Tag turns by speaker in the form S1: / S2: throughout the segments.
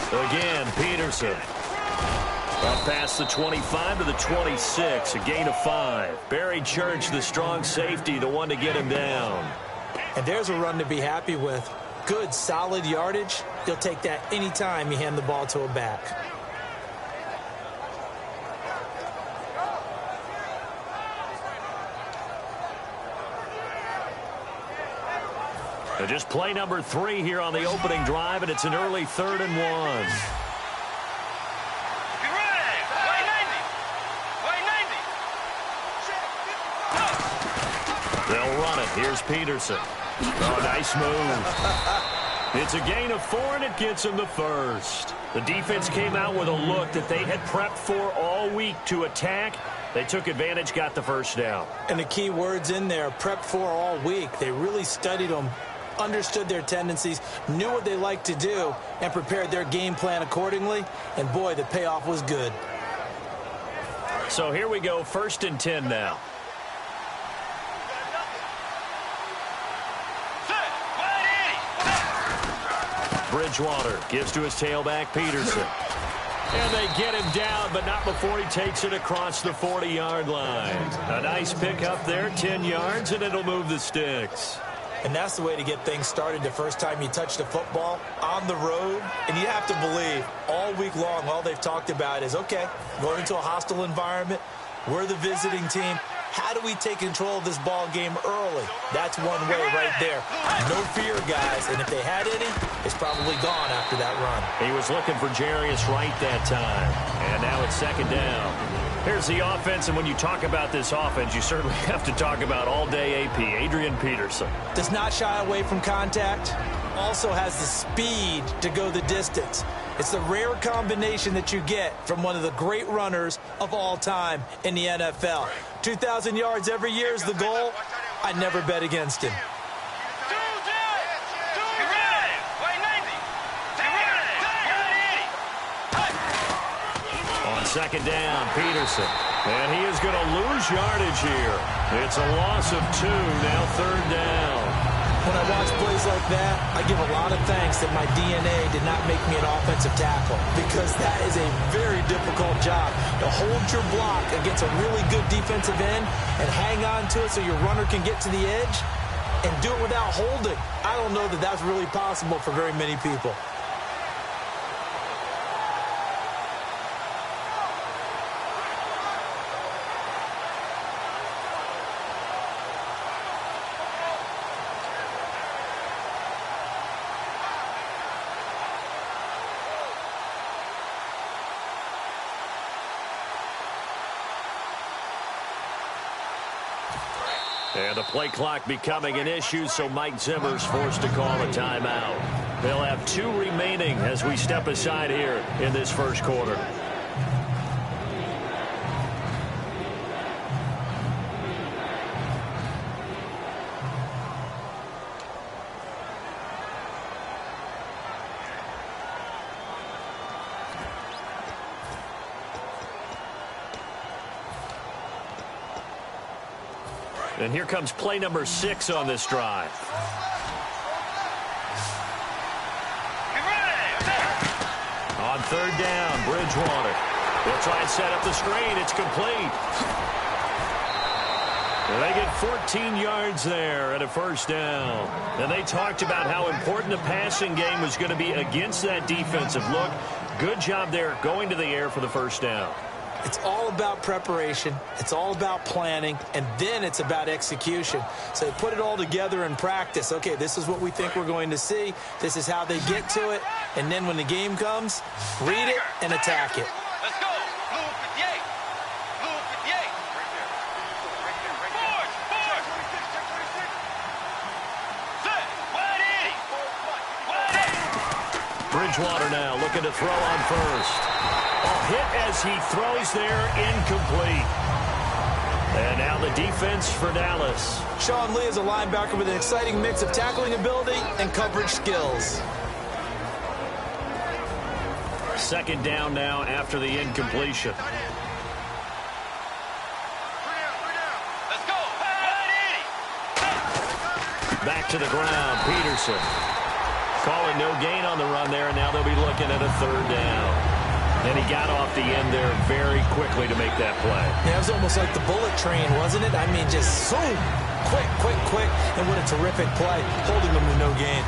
S1: Again, Peterson. Up past the 25 to the 26, a gain of 5. Barry Church, the strong safety, the one to get him down.
S2: And there's a run to be happy with. Good, solid yardage. You'll take that anytime you hand the ball to a back.
S1: Just play number 3 here on the opening drive, and it's an early 3rd and 1. They'll run it. Here's Peterson. Oh, nice move. It's a gain of 4, and it gets him the first. The defense came out with a look that they had prepped for all week to attack. They took advantage, got the first down.
S2: And the key words in there, prepped for all week. They really studied them, understood their tendencies, knew what they liked to do, and prepared their game plan accordingly. And, boy, the payoff was good.
S1: So here we go, 1st and 10 now. Bridgewater gives to his tailback, Peterson. And they get him down, but not before he takes it across the 40-yard line. A nice pickup there, 10 yards, and it'll move the sticks.
S2: And that's the way to get things started the first time you touch the football on the road. And you have to believe all week long, all they've talked about is, okay, going into a hostile environment, we're the visiting team. How do we take control of this ball game early? That's one way right there. No fear, guys. And if they had any, it's probably gone after that run.
S1: He was looking for Jarius Wright that time. And now it's 2nd down. Here's the offense, and when you talk about this offense, you certainly have to talk about all-day AP, Adrian Peterson.
S2: Does not shy away from contact. Also has the speed to go the distance. It's the rare combination that you get from one of the great runners of all time in the NFL. 2,000 yards every year is the goal. I'd never bet against him.
S1: On 2nd down, Peterson. And he is going to lose yardage here. It's a loss of 2, now 3rd down.
S2: When I watch plays like that, I give a lot of thanks that my DNA did not make me an offensive tackle, because that is a very difficult job to hold your block against a really good defensive end and hang on to it so your runner can get to the edge and do it without holding. I don't know that that's really possible for very many people.
S1: And the play clock becoming an issue, so Mike Zimmer's forced to call a timeout. They'll have 2 remaining as we step aside here in this first quarter. And here comes play number 6 on this drive. On 3rd down, Bridgewater. They'll try and set up the screen. It's complete. And they get 14 yards there and a 1st down. And they talked about how important the passing game was going to be against that defensive look. Good job there going to the air for the 1st down.
S2: It's all about preparation. It's all about planning. And then it's about execution. So they put it all together in practice. Okay, this is what we think we're going to see. This is how they get to it. And then when the game comes, read it and attack it.
S3: Let's go. Blue 58. Blue 58. Forward. Forward. Set. Wide 80.
S1: Bridgewater now looking to throw on first. Hit as he throws there, incomplete. And now the defense for Dallas.
S2: Sean Lee is a linebacker with an exciting mix of tackling ability and coverage skills.
S1: 2nd down now after the incompletion.
S3: Let's go.
S1: Back to the ground, Peterson. Call it no gain on the run there, and now they'll be looking at a third down. And he got off the end there very quickly to make that play.
S2: Yeah, it was almost like the bullet train, wasn't it? I mean, just zoom, quick, quick, quick. And what a terrific play, holding them to no gain.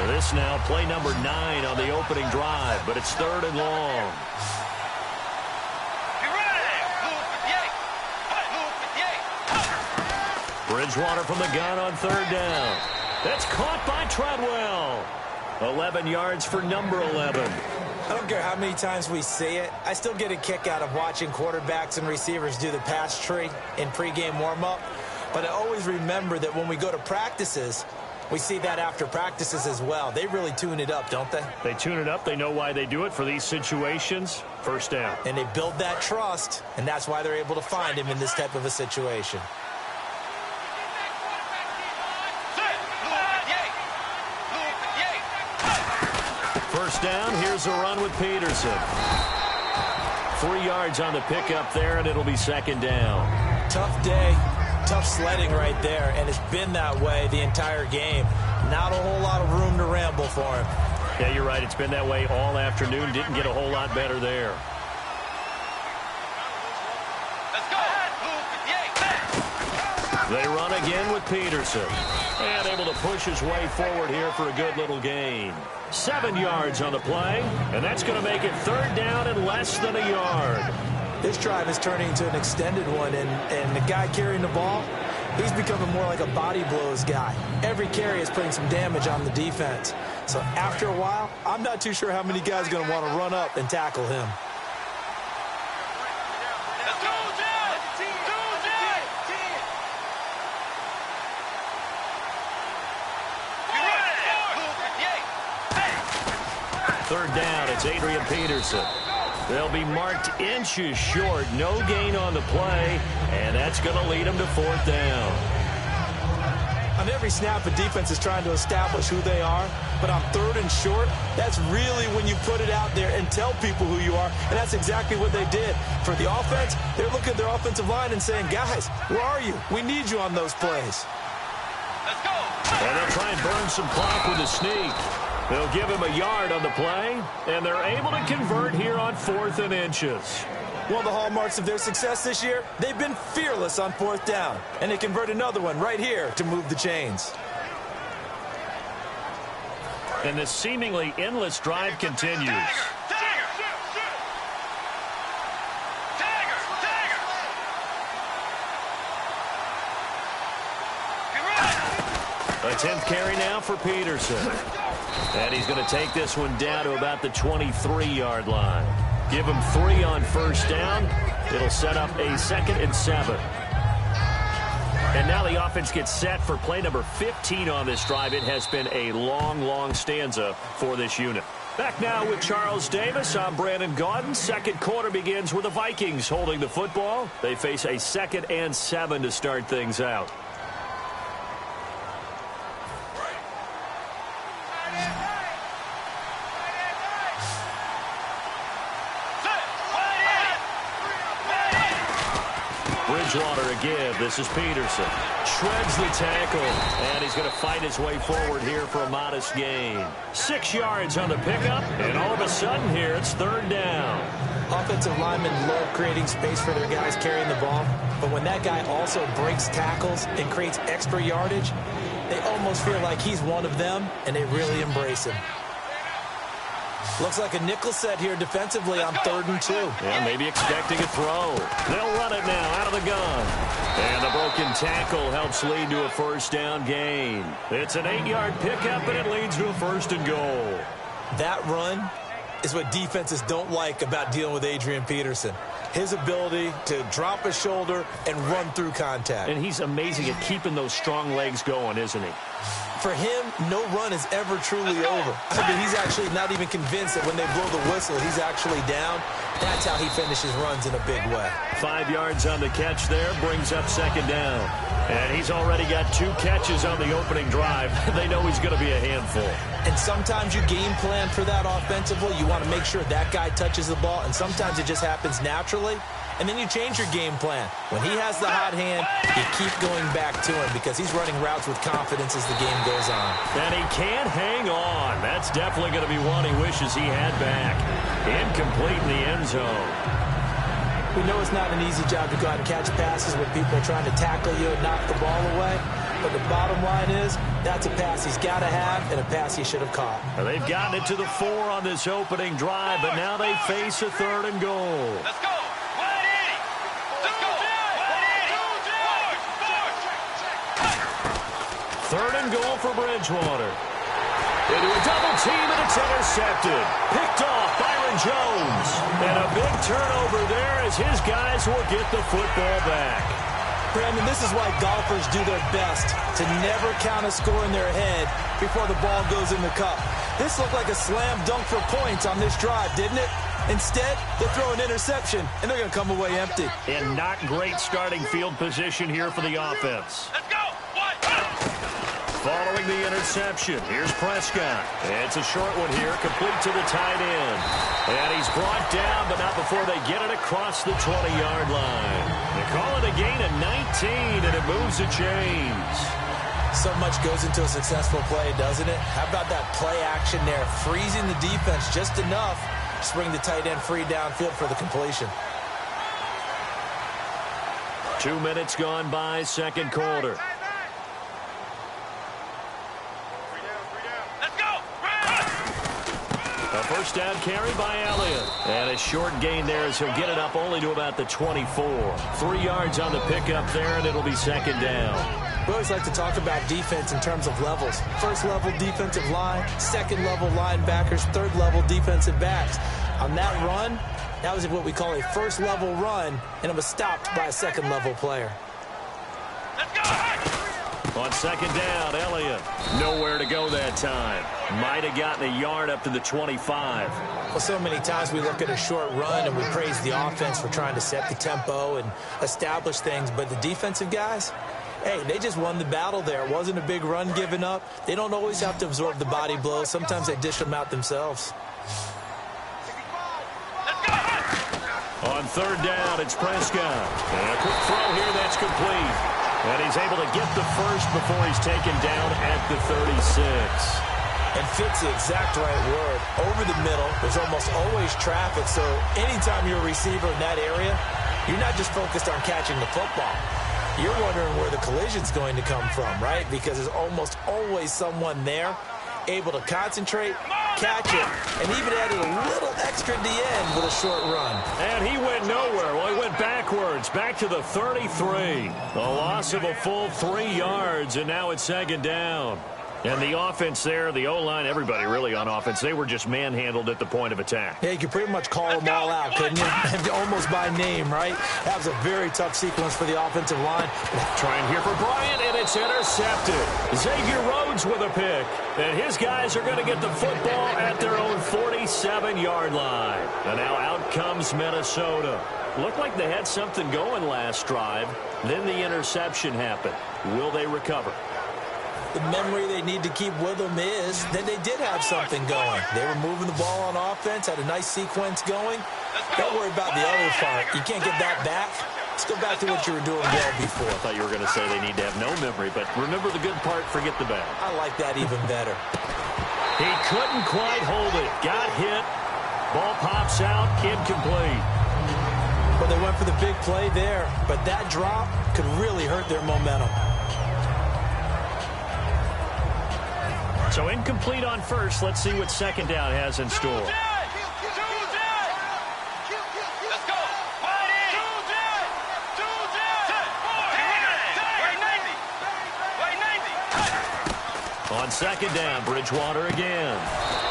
S1: This now, play number 9 on the opening drive, but it's third and long. Bridgewater from the gun on third down. That's caught by Treadwell. 11 yards for number 11.
S2: I don't care how many times we see it. I still get a kick out of watching quarterbacks and receivers do the pass tree in pregame warm-up. But I always remember that when we go to practices, we see that after practices as well. They really tune it up, don't they?
S1: They tune it up. They know why they do it for these situations. First down.
S2: And they build that trust, and that's why they're able to find him in this type of a situation.
S1: First down, here's a run with Peterson. 3 yards on the pickup there, and it'll be second down.
S2: Tough day, tough sledding right there, and it's been that way the entire game. Not a whole lot of room to ramble for him.
S1: Yeah, you're right. It's been that way all afternoon. Didn't get a whole lot better there. They run again with Peterson. And able to push his way forward here for a good little gain. 7 yards on the play, and that's going to make it third down and less than a yard.
S2: This drive is turning into an extended one, and the guy carrying the ball, he's becoming more like a body blows guy. Every carry is putting some damage on the defense. So after a while, I'm not too sure how many guys are going to want to run up and tackle him.
S1: Third down, it's Adrian Peterson. They'll be marked inches short. No gain on the play, and that's going to lead them to fourth down.
S2: On every snap, a defense is trying to establish who they are, but on third and short, that's really when you put it out there and tell people who you are, and that's exactly what they did. For the offense, they're looking at their offensive line and saying, guys, where are you? We need you on those plays.
S3: Let's go.
S1: And they'll try and burn some clock with a sneak. They'll give him a yard on the play, and they're able to convert here on 4th and inches.
S2: One of the hallmarks of their success this year, they've been fearless on fourth down, and they convert another one right here to move the chains.
S1: And this seemingly endless drive continues. A 10th carry now for Peterson. And he's going to take this one down to about the 23-yard line. Give him 3 on first down. It'll set up a 2nd and 7. And now the offense gets set for play number 15 on this drive. It has been a long, long stanza for this unit. Back now with Charles Davis. I'm Brandon Gaudin. Second quarter begins with the Vikings holding the football. They face a 2nd and 7 to start things out. Bridgewater a give. This is Peterson. Shreds the tackle, and he's going to fight his way forward here for a modest gain. 6 yards on the pickup, and all of a sudden here it's third down.
S2: Offensive linemen love creating space for their guys carrying the ball, but when that guy also breaks tackles and creates extra yardage, they almost feel like he's one of them, and they really embrace him. Looks like a nickel set here defensively on 3rd and 2.
S1: Yeah, maybe expecting a throw. They'll run it now out of the gun. And the broken tackle helps lead to a first down gain. It's an 8-yard pickup, and it leads to a 1st and goal.
S2: That run is what defenses don't like about dealing with Adrian Peterson. His ability to drop a shoulder and run through contact.
S1: And he's amazing at keeping those strong legs going, isn't he?
S2: For him, no run is ever truly over. I mean, he's actually not even convinced that when they blow the whistle, he's actually down. That's how he finishes runs in a big way.
S1: 5 yards on the catch there, brings up 2nd down. And he's already got 2 catches on the opening drive. They know he's going to be a handful.
S2: And sometimes you game plan for that offensively. You want to make sure that guy touches the ball, and sometimes it just happens naturally. and then you change your game plan. When he has the hot hand, you keep going back to him because he's running routes with confidence as the game goes on.
S1: And he can't hang on. That's definitely going to be one he wishes he had back. Incomplete in the end zone.
S2: We know it's not an easy job to go out and catch passes when people are trying to tackle you and knock the ball away. But the bottom line is, that's a pass he's got to have and a pass he should have caught.
S1: Well, they've gotten it to the 4 on this opening drive, but now they face a 3rd and goal.
S3: Let's go. 180. Let's go. 180.
S1: 3rd and goal for Bridgewater. Into a double team, and it's intercepted. Picked off Byron Jones. And a big turnover there as his guys will get the football back.
S2: Brandon, this is why golfers do their best to never count a score in their head before the ball goes in the cup. This looked like a slam dunk for points on this drive, didn't it? Instead, they throw an interception, and they're going to come away empty.
S1: And not great starting field position here for the offense.
S3: Let's go.
S1: Following the interception, here's Prescott. It's a short one here, complete to the tight end. And he's brought down, but not before they get it across the 20-yard line. They call it a gain of 19, and it moves the chains.
S2: So much goes into a successful play, doesn't it? How about that play action there, freezing the defense just enough to bring the tight end free downfield for the completion.
S1: 2 minutes gone by, second quarter. A first down carry by Elliott. And a short gain there as he'll get it up only to about the 24. 3 yards on the pickup there, and it'll be second down.
S2: We always like to talk about defense in terms of levels. First level defensive line, second level linebackers, third level defensive backs. On that run, that was what we call a first level run, and it was stopped by a second level player.
S3: Let's go.
S1: On second down, Elliott. Nowhere to go that time. Might have gotten a yard up to the 25.
S2: Well, so many times we look at a short run and we praise the offense for trying to set the tempo and establish things. But the defensive guys, hey, they just won the battle there. It wasn't a big run given up. They don't always have to absorb the body blows. Sometimes they dish them out themselves.
S1: On third down, it's Prescott. And a quick throw here that's complete. And he's able to get the first before he's taken down at the 36.
S2: And fits the exact right word. Over the middle, there's almost always traffic, so anytime you're a receiver in that area, you're not just focused on catching the football. You're wondering where the collision's going to come from, right? Because there's almost always someone there able to concentrate, catch it, and even added a little extra at the end with a short run.
S1: And he went nowhere. Well, he went backwards, back to the 33. A loss of a full 3 yards, and now it's second down. And the offense there, the O-line, everybody really on offense, they were just manhandled at the point of attack.
S2: Yeah, you could pretty much call them all out, couldn't you? Almost by name, right? That was a very tough sequence for the offensive line.
S1: Trying here for Bryant, and it's intercepted. Xavier Rhodes with a pick. And his guys are going to get the football at their own 47-yard line. And now out comes Minnesota. Looked like they had something going last drive. Then the interception happened. Will they recover?
S2: The memory they need to keep with them is that they did have something going. They were moving the ball on offense, had a nice sequence going. Don't worry about the other part. You can't get that back. Let's go back to what you were doing well before.
S1: I thought you were going to say they need to have no memory, but remember the good part, forget the bad.
S2: I like that even better.
S1: He couldn't quite hold it. Got hit. Ball pops out, incomplete.
S2: Well, they went for the big play there, but that drop could really hurt their momentum.
S1: So incomplete on first. Let's see what second down has in store.
S3: Let's go. 180.
S1: On second down, Bridgewater again.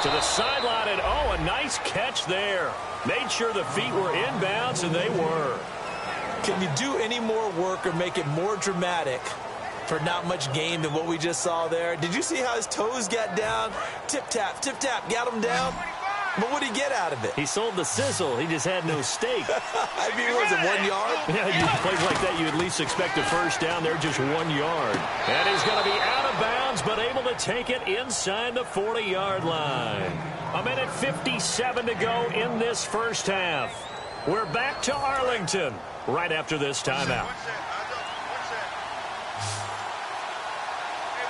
S1: To the sideline, and oh, a nice catch there. Made sure the feet were inbounds, and they were.
S2: Can you do any more work or make it more dramatic for not much gain than what we just saw there? Did you see how his toes got down? Tip-tap, got him down. But what did he get out of it?
S1: He sold the sizzle. He just had no steak.
S2: I mean, was it 1 yard?
S1: Yeah, you plays like that, you at least expect a first down. They're just 1 yard. And he's going to be out of bounds, but able to take it inside the 40-yard line. A minute 57 to go in this first half. We're back to Arlington right after this timeout.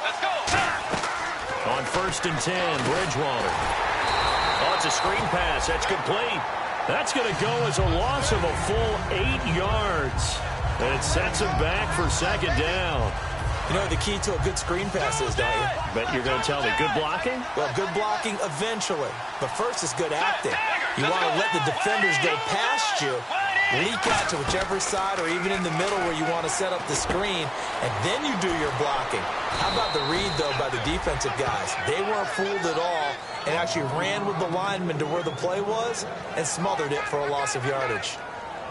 S3: Let's go.
S1: On 1st and 10, Bridgewater. Oh, it's a screen pass. That's complete. That's going to go as a loss of a full 8 yards. And it sets him back for 2nd down.
S2: You know what the key to a good screen pass is, don't you?
S1: Bet you're going to tell me good blocking?
S2: Well, good blocking eventually. But first is good acting. You want to let the defenders go past you, leak out to whichever side or even in the middle where you want to set up the screen, and then you do your blocking. How about the read, though, by the defensive guys? They weren't fooled at all and actually ran with the lineman to where the play was and smothered it for a loss of yardage.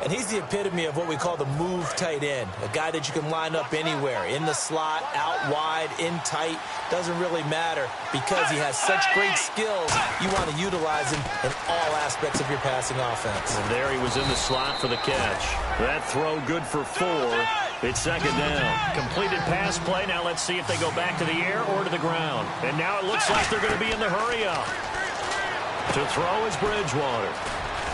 S2: And he's the epitome of what we call the move tight end, a guy that you can line up anywhere, in the slot, out wide, in tight, doesn't really matter because he has such great skills. You want to utilize him in all aspects of your passing offense.
S1: And there he was in the slot for the catch. That throw good for 4. It's 2nd down. Completed pass play. Now let's see if they go back to the air or to the ground. And now it looks like they're going to be in the hurry up. To throw is Bridgewater.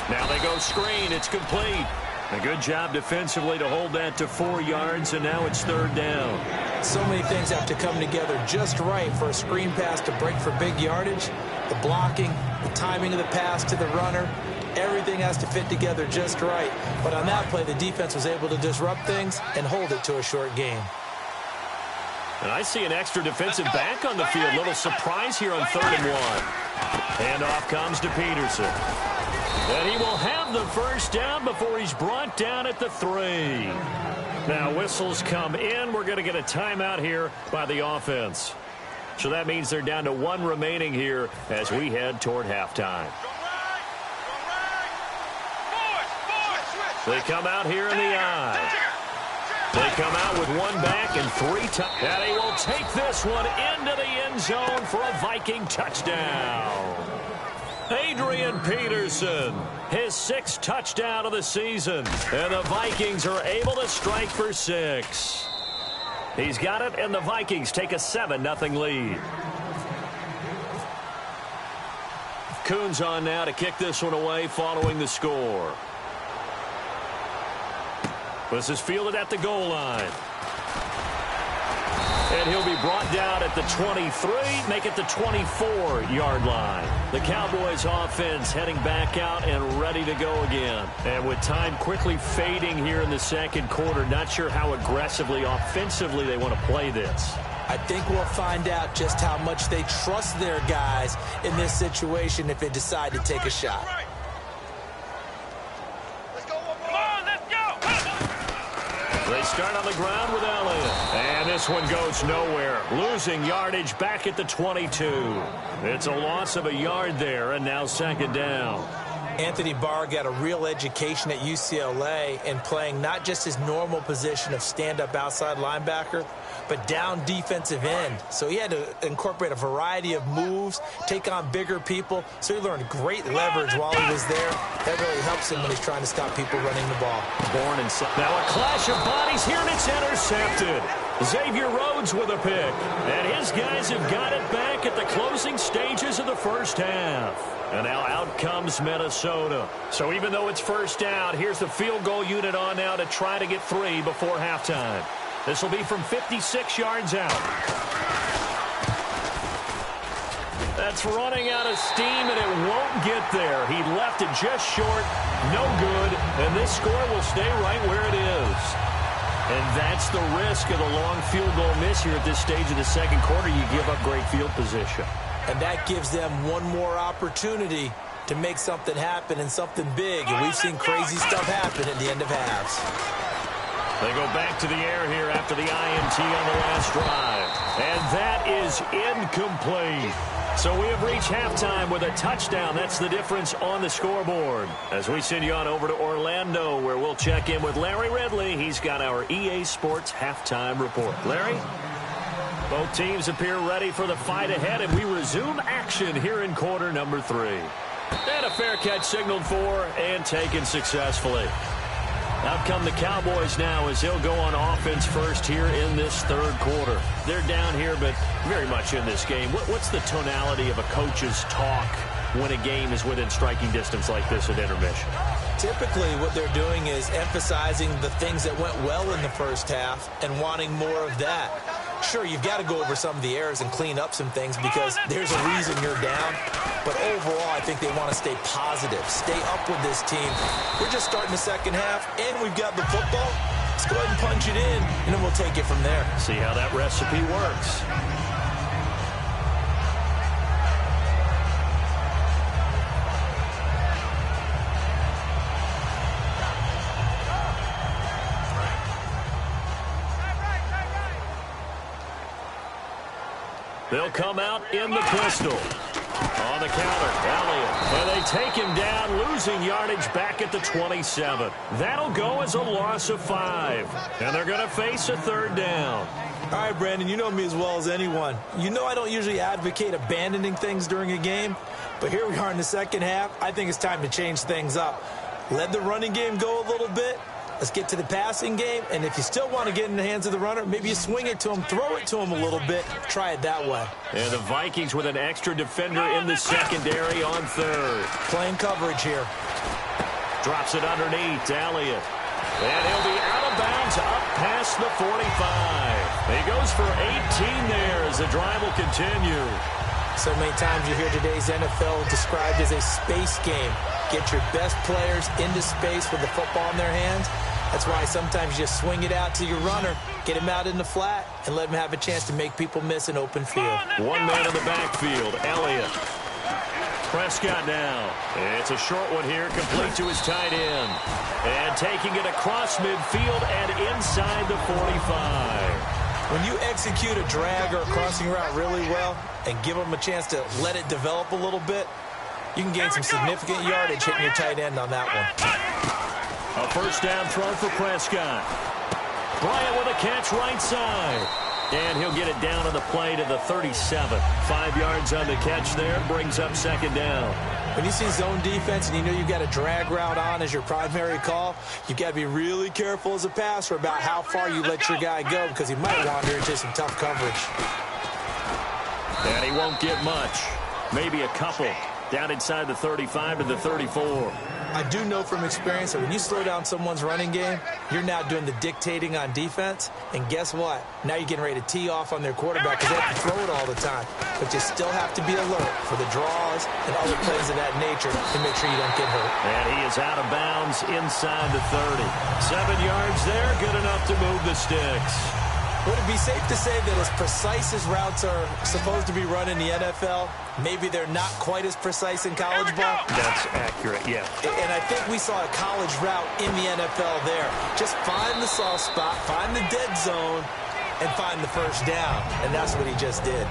S1: Now they go screen. It's complete. A good job defensively to hold that to 4 yards, and now it's 3rd down.
S2: So many things have to come together just right for a screen pass to break for big yardage. The blocking, the timing of the pass to the runner, everything has to fit together just right. But on that play, the defense was able to disrupt things and hold it to a short gain.
S1: And I see an extra defensive back on the field. Little surprise here on 3rd and 1. Handoff comes to Peterson. And he will have the 1st down before he's brought down at the 3. Now whistles come in. We're going to get a timeout here by the offense. So that means they're down to 1 remaining here as we head toward halftime. They come out here in the eye. They come out with 1 back and 3 touchdowns. And he will take this one into the end zone for a Viking touchdown. Adrian Peterson, his 6th touchdown of the season. And the Vikings are able to strike for 6. He's got it, and the Vikings take a 7-0 lead. Coons on now to kick this one away following the score. This is fielded at the goal line. And he'll be brought down at the 23, make it the 24-yard line. The Cowboys offense heading back out and ready to go again. And with time quickly fading here in the 2nd quarter, not sure how aggressively, offensively they want to play this.
S2: I think we'll find out just how much they trust their guys in this situation if they decide to take a shot.
S1: They start on the ground with Elliott. And this one goes nowhere. Losing yardage back at the 22. It's a loss of a yard there, and now 2nd down.
S2: Anthony Barr got a real education at UCLA in playing not just his normal position of stand-up outside linebacker, but down defensive end. So he had to incorporate a variety of moves, take on bigger people. So he learned great leverage while he was there. That really helps him when he's trying to stop people running the ball.
S1: Now a clash of bodies here, and it's intercepted. Xavier Rhodes with a pick. And his guys have got it back at the closing stages of the 1st half. And now out comes Minnesota. So even though it's 1st down, here's the field goal unit on now to try to get 3 before halftime. This will be from 56 yards out. That's running out of steam, and it won't get there. He left it just short, no good, and this score will stay right where it is. And that's the risk of the long field goal miss here at this stage of the 2nd quarter. You give up great field position.
S2: And that gives them one more opportunity to make something happen and something big. And we've seen crazy stuff happen at the end of halves.
S1: They go back to the air here after the INT on the last drive. And that is incomplete. So we have reached halftime with a touchdown. That's the difference on the scoreboard. As we send you on over to Orlando, where we'll check in with Larry Ridley. He's got our EA Sports halftime report. Larry? Both teams appear ready for the fight ahead, and we resume action here in quarter number 3. And a fair catch signaled for and taken successfully. Out come the Cowboys now as he'll go on offense first here in this third quarter. They're down here, but very much in this game. What's the tonality of a coach's talk when a game is within striking distance like this at intermission?
S2: Typically, what they're doing is emphasizing the things that went well in the first half and wanting more of that. Sure, you've got to go over some of the errors and clean up some things because there's a reason you're down. But overall, I think they want to stay positive, stay up with this team. We're just starting the second half, and we've got the football. Let's go ahead and punch it in, and then we'll take it from there.
S1: See how that recipe works. They'll come out in the pistol. On the counter, Elliott. And they take him down, losing yardage back at the 27. That'll go as a loss of 5. And they're going to face a third down.
S2: All right, Brandon, you know me as well as anyone. You know I don't usually advocate abandoning things during a game. But here we are in the second half. I think it's time to change things up. Let the running game go a little bit. Let's get to the passing game, and if you still want to get in the hands of the runner, maybe you swing it to him, throw it to him a little bit, try it that way.
S1: And the Vikings with an extra defender in the secondary on third.
S2: Playing coverage here.
S1: Drops it underneath, Elliott. And he'll be out of bounds up past the 45. He goes for 18 there as the drive will continue.
S2: So many times you hear today's NFL described as a space game. Get your best players into space with the football in their hands. That's why sometimes you just swing it out to your runner, get him out in the flat, and let him have a chance to make people miss an open field.
S1: One man in the backfield, Elliott. Prescott now. It's a short one here, complete to his tight end. And taking it across midfield and inside the 45.
S2: When you execute a drag or a crossing route really well and give them a chance to let it develop a little bit, you can gain some significant yardage hitting your tight end on that one.
S1: A first down throw for Prescott. Bryant with a catch right side. And he'll get it down on the play to the 37. 5 yards on the catch there. Brings up second down.
S2: When you see zone defense and you know you've got a drag route on as your primary call, you've got to be really careful as a passer about how far you let your guy go because he might wander into some tough coverage.
S1: And he won't get much. Maybe a couple. Down inside the 35 to the 34.
S2: I do know from experience that when you slow down someone's running game, you're now doing the dictating on defense. And guess what? Now you're getting ready to tee off on their quarterback because they have to throw it all the time. But you still have to be alert for the draws and other plays of that nature to make sure you don't get hurt.
S1: And he is out of bounds inside the 30. 7 yards there, good enough to move the sticks.
S2: Would it be safe to say that as precise as routes are supposed to be run in the NFL, maybe they're not quite as precise in college ball?
S1: That's accurate, yeah.
S2: And I think we saw a college route in the NFL there. Just find the soft spot, find the dead zone, and find the first down. And that's what he just did.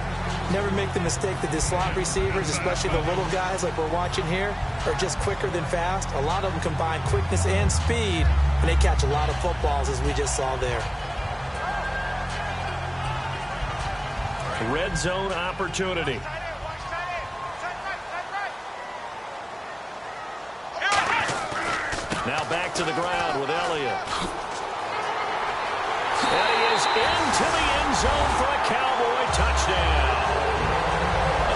S2: Never make the mistake that the slot receivers, especially the little guys like we're watching here, are just quicker than fast. A lot of them combine quickness and speed, and they catch a lot of footballs, as we just saw there.
S1: Red zone opportunity. Now back to the ground with Elliott. And he is into the end zone for a Cowboy touchdown.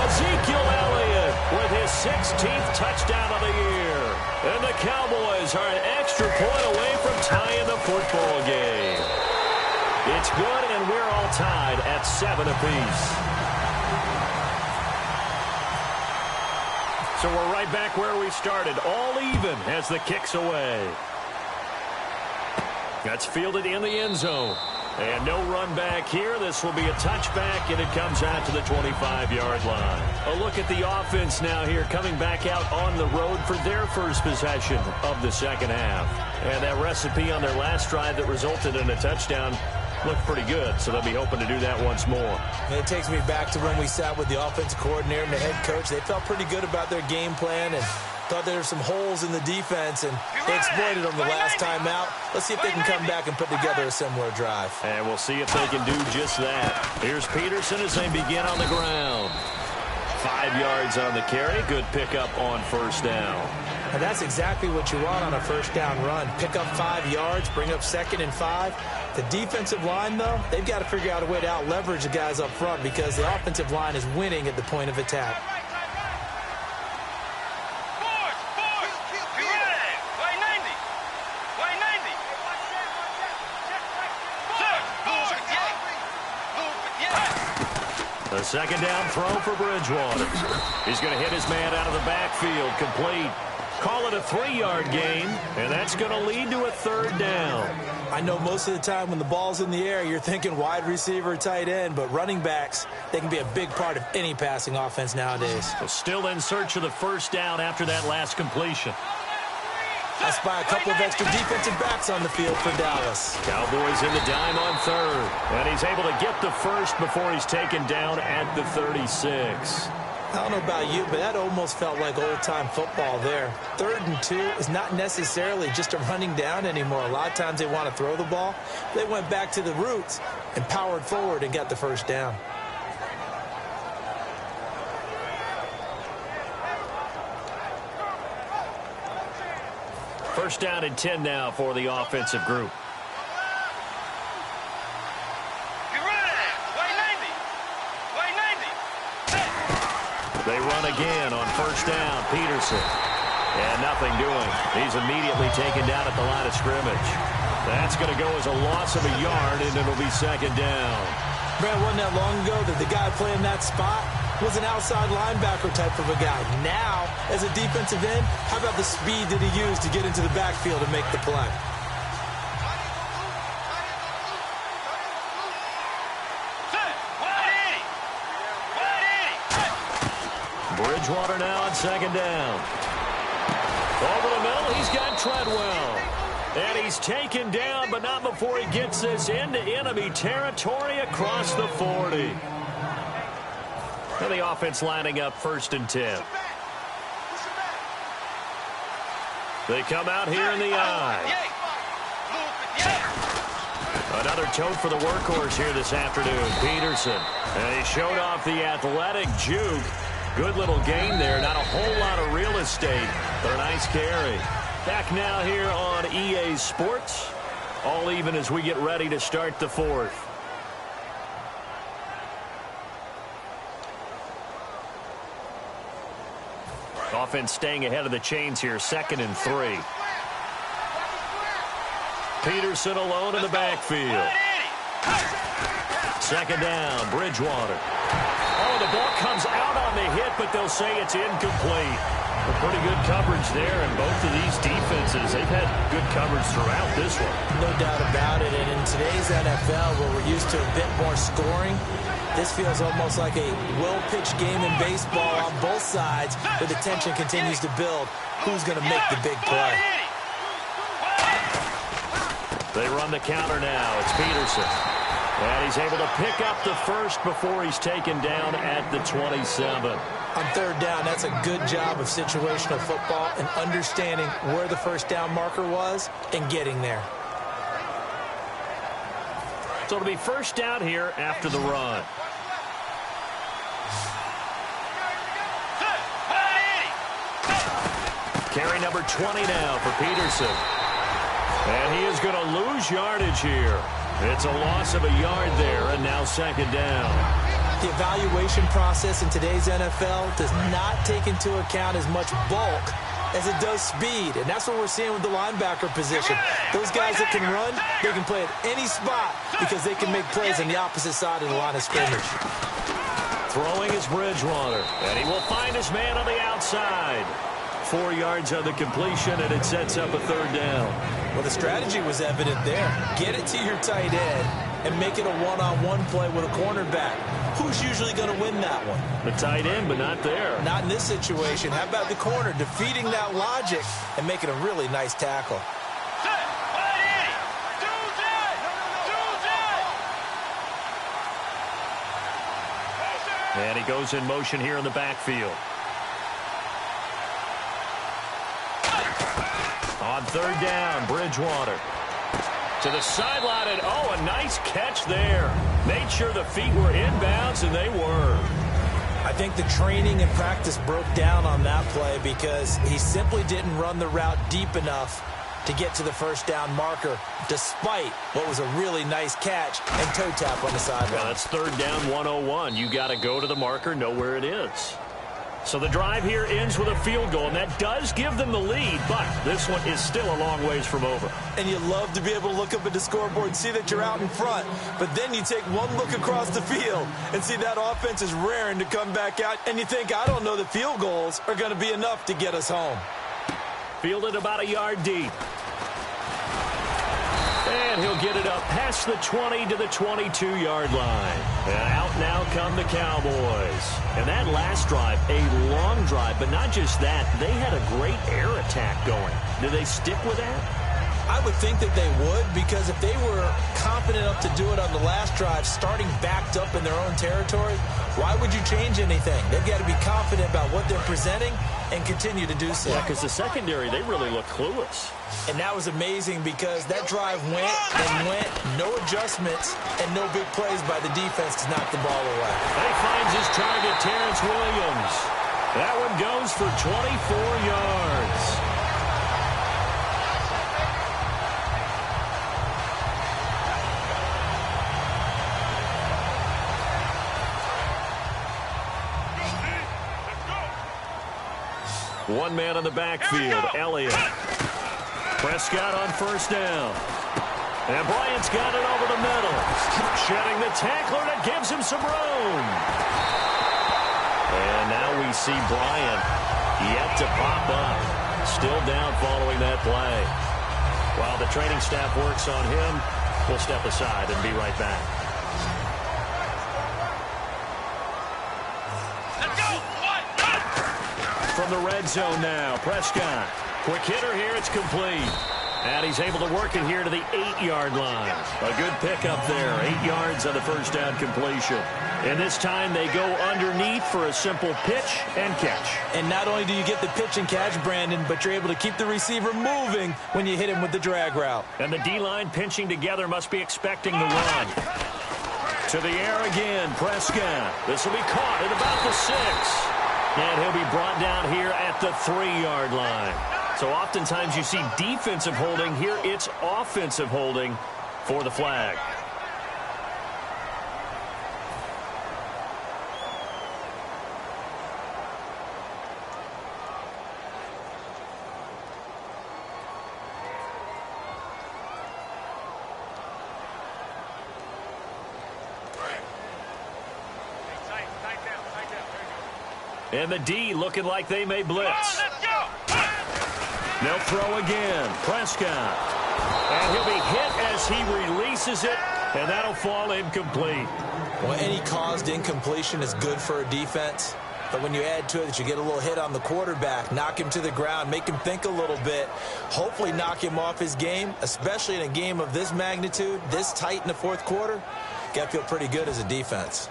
S1: Ezekiel Elliott with his 16th touchdown of the year. And the Cowboys are an extra point away from tying the football game. It's good, and we're all tied at 7 apiece. So we're right back where we started, all even as the kick's away. That's fielded in the end zone. And no run back here. This will be a touchback, and it comes out to the 25-yard line. A look at the offense now here, coming back out on the road for their first possession of the second half. And that recipe on their last drive that resulted in a touchdown looked pretty good, so they'll be hoping to do that once more.
S2: And it takes me back to when we sat with the offensive coordinator and the head coach. They felt pretty good about their game plan and thought there were some holes in the defense, and they exploited them the last time out. Let's see if they can come back and put together a similar drive.
S1: And we'll see if they can do just that. Here's Peterson as they begin on the ground. 5 yards on the carry. Good pickup on first down.
S2: And that's exactly what you want on a first down run. Pick up 5 yards, bring up 2nd and 5. The defensive line, though, they've got to figure out a way to out-leverage the guys up front because the offensive line is winning at the point of attack.
S1: A second down throw for Bridgewater. He's going to hit his man out of the backfield, complete. Call it a 3-yard gain, and that's going to lead to a 3rd down.
S2: I know most of the time when the ball's in the air, you're thinking wide receiver, tight end, but running backs, they can be a big part of any passing offense nowadays.
S1: So still in search of the 1st down after that last completion.
S2: I spy a couple of extra defensive backs on the field for Dallas.
S1: Cowboys in the dime on 3rd, and he's able to get the 1st before he's taken down at the 36.
S2: I don't know about you, but that almost felt like old-time football there. 3rd and 2 is not necessarily just a running down anymore. A lot of times they want to throw the ball. They went back to the roots and powered forward and got the 1st down.
S1: First down and 10 now for the offensive group. They run again on 1st down. Peterson. And nothing doing. He's immediately taken down at the line of scrimmage. That's going to go as a loss of a yard, and it'll be 2nd down.
S2: Brad, wasn't that long ago that the guy playing that spot was an outside linebacker type of a guy. Now, as a defensive end, how about the speed that he used to get into the backfield and make the play?
S1: Bridgewater now on 2nd down. Over the middle, he's got Treadwell. And he's taken down, but not before he gets this into enemy territory across the 40. And the offense lining up 1st and 10. They come out here in the eye. Another tote for the workhorse here this afternoon, Peterson. And he showed off the athletic juke. Good little gain there. Not a whole lot of real estate, but a nice carry. Back now here on EA Sports. All even as we get ready to start the 4th. Offense staying ahead of the chains here. 2nd and 3. Peterson alone in the backfield. 2nd down, Bridgewater. Oh, the ball comes out on the hit, but they'll say it's incomplete. Pretty good coverage there, and both of these defenses, they've had good coverage throughout this one.
S2: No doubt about it, and in today's NFL, where we're used to a bit more scoring, this feels almost like a well-pitched game in baseball on both sides, where the tension continues to build. Who's going to make the big play?
S1: They run the counter now. It's Peterson. And he's able to pick up the 1st before he's taken down at the 27.
S2: On 3rd down, that's a good job of situational football and understanding where the 1st down marker was and getting there.
S1: So it'll be 1st down here after the run. Carry number 20 now for Peterson. And he is going to lose yardage here. It's a loss of a yard there, and now 2nd down.
S2: The evaluation process in today's NFL does not take into account as much bulk as it does speed, and that's what we're seeing with the linebacker position. Those guys that can run, they can play at any spot because they can make plays on the opposite side of the line of scrimmage.
S1: Throwing is Bridgewater, and he will find his man on the outside. 4 yards on the completion, and it sets up a 3rd down.
S2: Well, the strategy was evident there. Get it to your tight end and make it a one-on-one play with a cornerback. Who's usually going to win that one?
S1: The tight end, but not there.
S2: Not in this situation. How about the corner defeating that logic and making a really nice tackle?
S1: And he goes in motion here in the backfield. On 3rd down, Bridgewater. To the sideline, and oh, a nice catch there. Made sure the feet were inbounds, and they were.
S2: I think the training and practice broke down on that play because he simply didn't run the route deep enough to get to the first down marker, despite what was a really nice catch and toe tap on the sideline.
S1: Well, that's third down 101. You got to go to the marker, know where it is. So the drive here ends with a field goal, and that does give them the lead, but this one is still a long ways from over.
S2: And you love to be able to look up at the scoreboard and see that you're out in front, but then you take one look across the field and see that offense is raring to come back out, and you think, I don't know, the field goals are going to be enough to get us home.
S1: Fielded about a yard deep. And he'll get it up past the 20 to the 22-yard line. And out now come the Cowboys. And that last drive, a long drive, but not just that. They had a great air attack going. Do they stick with that?
S2: I would think that they would, because if they were confident enough to do it on the last drive, starting backed up in their own territory, why would you change anything? They've got to be confident about what they're presenting and continue to do so.
S1: Yeah, because the secondary, they really look clueless.
S2: And that was amazing because that drive went and went, no adjustments, and no big plays by the defense to knock the ball away.
S1: He finds his target, Terrence Williams. That one goes for 24 yards. One man on the backfield, Elliott. Prescott on first down. And Bryant's got it over the middle. Shedding the tackler that gives him some room. And now we see Bryant yet to pop up. Still down following that play. While the training staff works on him, we'll step aside and be right back. From the red zone now, Prescott. Quick hitter here, it's complete. And he's able to work it here to the 8-yard line. A good pickup there, 8 yards on the first down completion. And this time they go underneath for a simple pitch and catch.
S2: And not only do you get the pitch and catch, Brandon, but you're able to keep the receiver moving when you hit him with the drag route.
S1: And the D-line pinching together must be expecting the run. To the air again, Prescott. This will be caught at about the 6. And he'll be brought down here at the 3-yard line. So oftentimes you see defensive holding. Here it's offensive holding for the flag. And the D looking like they may blitz. They'll throw again. Prescott. And he'll be hit as he releases it, and that'll fall incomplete.
S2: Well, any caused incompletion is good for a defense. But when you add to it that you get a little hit on the quarterback, knock him to the ground, make him think a little bit, hopefully knock him off his game, especially in a game of this magnitude, this tight in the fourth quarter, got to feel pretty good as a defense.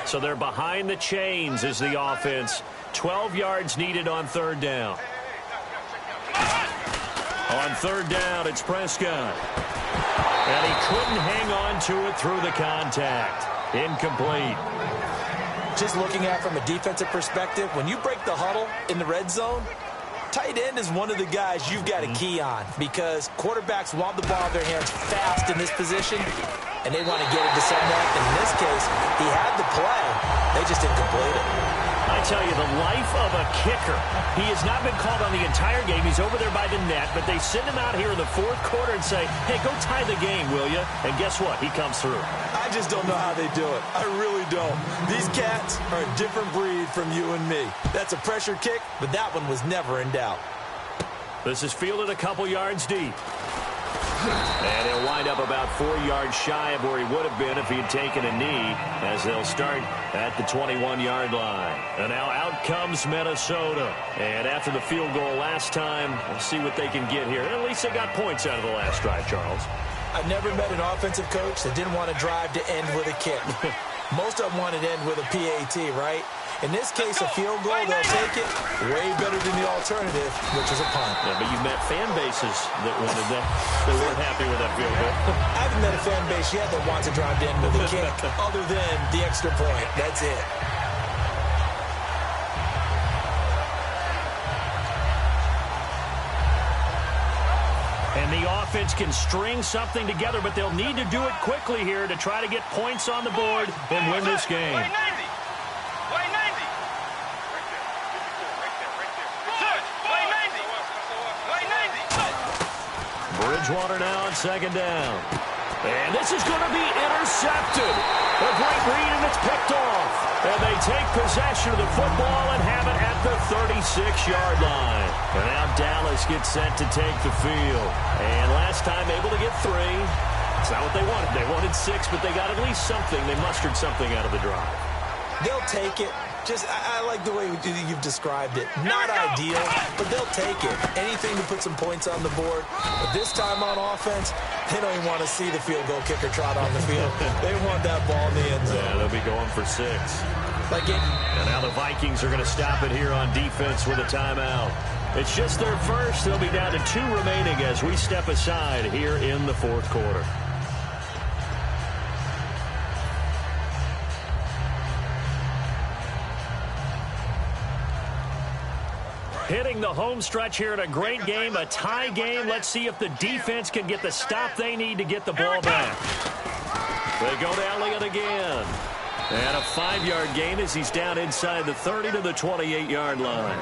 S1: So they're behind the chains as the offense. 12 yards needed on third down. On third down, it's Prescott. And he couldn't hang on to it through the contact. Incomplete.
S2: Just looking at it from a defensive perspective, when you break the huddle in the red zone, tight end is one of the guys you've got to key on because quarterbacks want the ball in their hands fast in this position, and they want to get it to someone. And in this case, he had the play. They just didn't complete it.
S1: I tell you, the life of a kicker. He has not been called on the entire game. He's over there by the net, but they send him out here in the fourth quarter and say, hey, go tie the game, will you? And guess what? He comes through.
S2: I just don't know how they do it. I really don't. These cats are a different breed from you and me. That's a pressure kick, but that one was never in doubt.
S1: This is fielded a couple yards deep. And he'll wind up about 4 yards shy of where he would have been if he had taken a knee, as they'll start at the 21-yard line. And now out comes Minnesota. And after the field goal last time, we'll see what they can get here. At least they got points out of the last drive, Charles.
S2: I've never met an offensive coach that didn't want to drive to end with a kick. Most of them want it to end with a PAT, right? In this case, a field goal, they'll take it way better than the alternative, which is a punt.
S1: Yeah, but you met fan bases that wanted that. They weren't happy with that field goal.
S2: I haven't met a fan base yet that wants to drive to end with a kick other than the extra point. That's it.
S1: And the offense can string something together, but they'll need to do it quickly here to try to get points on the board and win this game. Bridgewater now on second down. And this is going to be intercepted. A great read, and it's picked off. And they take possession of the football and have it at the 36-yard line. And now Dallas gets set to take the field. And last time able to get 3. It's not what they wanted. They wanted 6, but they got at least something. They mustered something out of the drive.
S2: They'll take it. I like the way you've described it. Not ideal, but they'll take it. Anything to put some points on the board. But this time on offense, they don't even want to see the field goal kicker trot on the field. They want that ball in the end zone.
S1: Yeah, they'll be going for 6. And now the Vikings are going to stop it here on defense with a timeout. It's just their first. They'll be down to 2 remaining as we step aside here in the fourth quarter. Hitting the home stretch here in a great game, a tie game. Let's see if the defense can get the stop they need to get the ball back. They go to Elliott again. And a 5-yard gain as he's down inside the 30 to the 28-yard line.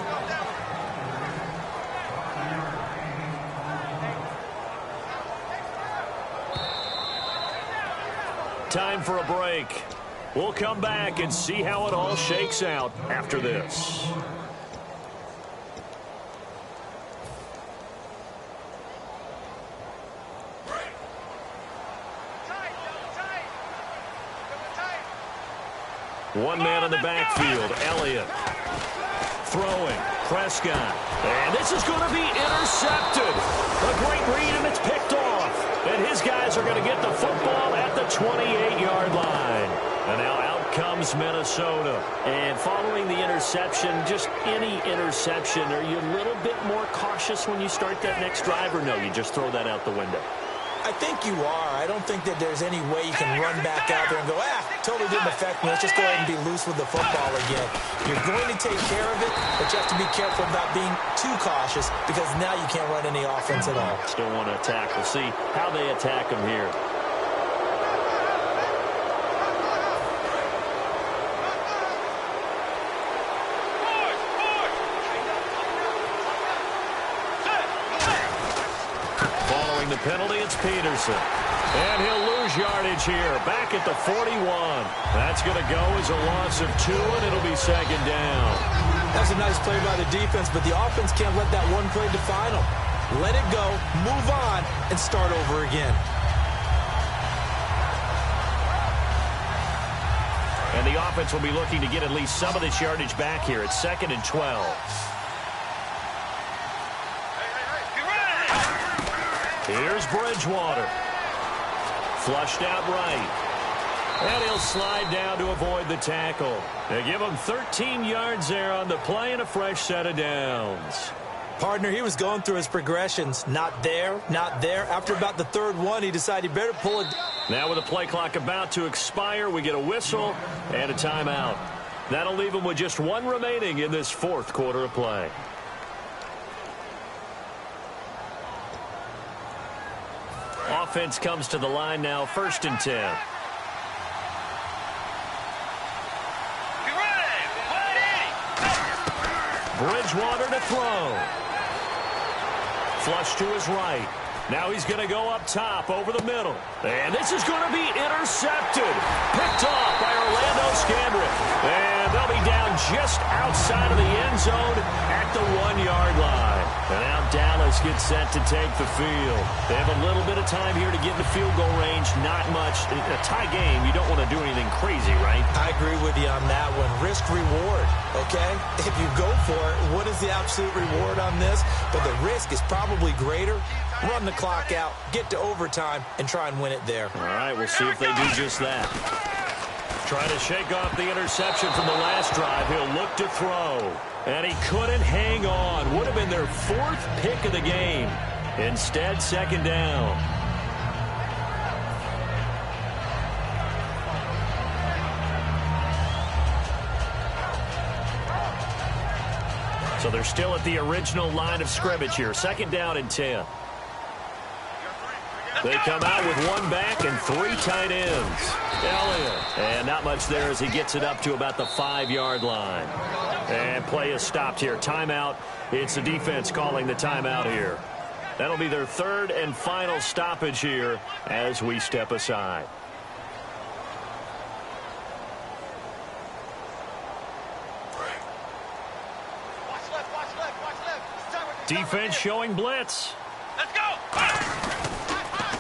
S1: Time for a break. We'll come back and see how it all shakes out after this. One man in the backfield, Elliott. Throwing, Prescott. And this is going to be intercepted. A great read, and it's picked off. And his guys are going to get the football at the 28-yard line. And now out comes Minnesota. And following the interception, just any interception, are you a little bit more cautious when you start that next drive, or no, you just throw that out the window?
S2: I think you are. I don't think that there's any way you can run back out there and go, totally didn't affect me. Let's just go ahead and be loose with the football again. You're going to take care of it, but you have to be careful about being too cautious because now you can't run any offense at all.
S1: Still want to attack. We'll see how they attack him here. The penalty, it's Peterson. And he'll lose yardage here. Back at the 41. That's going to go as a loss of 2, and it'll be second down.
S2: That's a nice play by the defense, but the offense can't let that one play define them. Let it go, move on, and start over again.
S1: And the offense will be looking to get at least some of this yardage back here. It's 2nd and 12. Here's Bridgewater. Flushed out right. And he'll slide down to avoid the tackle. They give him 13 yards there on the play and a fresh set of downs.
S2: Partner, he was going through his progressions. Not there, not there. After about the 3rd one, he decided he better pull it.
S1: Now with the play clock about to expire, we get a whistle and a timeout. That'll leave him with just 1 remaining in this 4th quarter of play. Offense comes to the line now, 1st and 10. Bridgewater to throw. Flush to his right. Now he's going to go up top over the middle. And this is going to be intercepted. Picked off by Orlando Scandrick. And they'll be down just outside of the end zone at the 1-yard line. And now Dallas gets set to take the field. They have a little bit of time here to get in the field goal range. Not much. A tie game, you don't want to do anything crazy, right?
S2: I agree with you on that one. Risk-reward, okay? If you go for it, what is the absolute reward on this? But the risk is probably greater. Run the clock out, get to overtime, and try and win it there.
S1: All right, we'll see if they do just that. Trying to shake off the interception from the last drive. He'll look to throw. And he couldn't hang on. Would have been their 4th pick of the game. Instead, 2nd down. So they're still at the original line of scrimmage here. 2nd down and 10. They come out with 1 back and 3 tight ends. Elliott. And not much there as he gets it up to about the 5-yard line. And play is stopped here. Timeout. It's the defense calling the timeout here. That'll be their 3rd and final stoppage here as we step aside. Defense showing blitz.
S3: Let's go.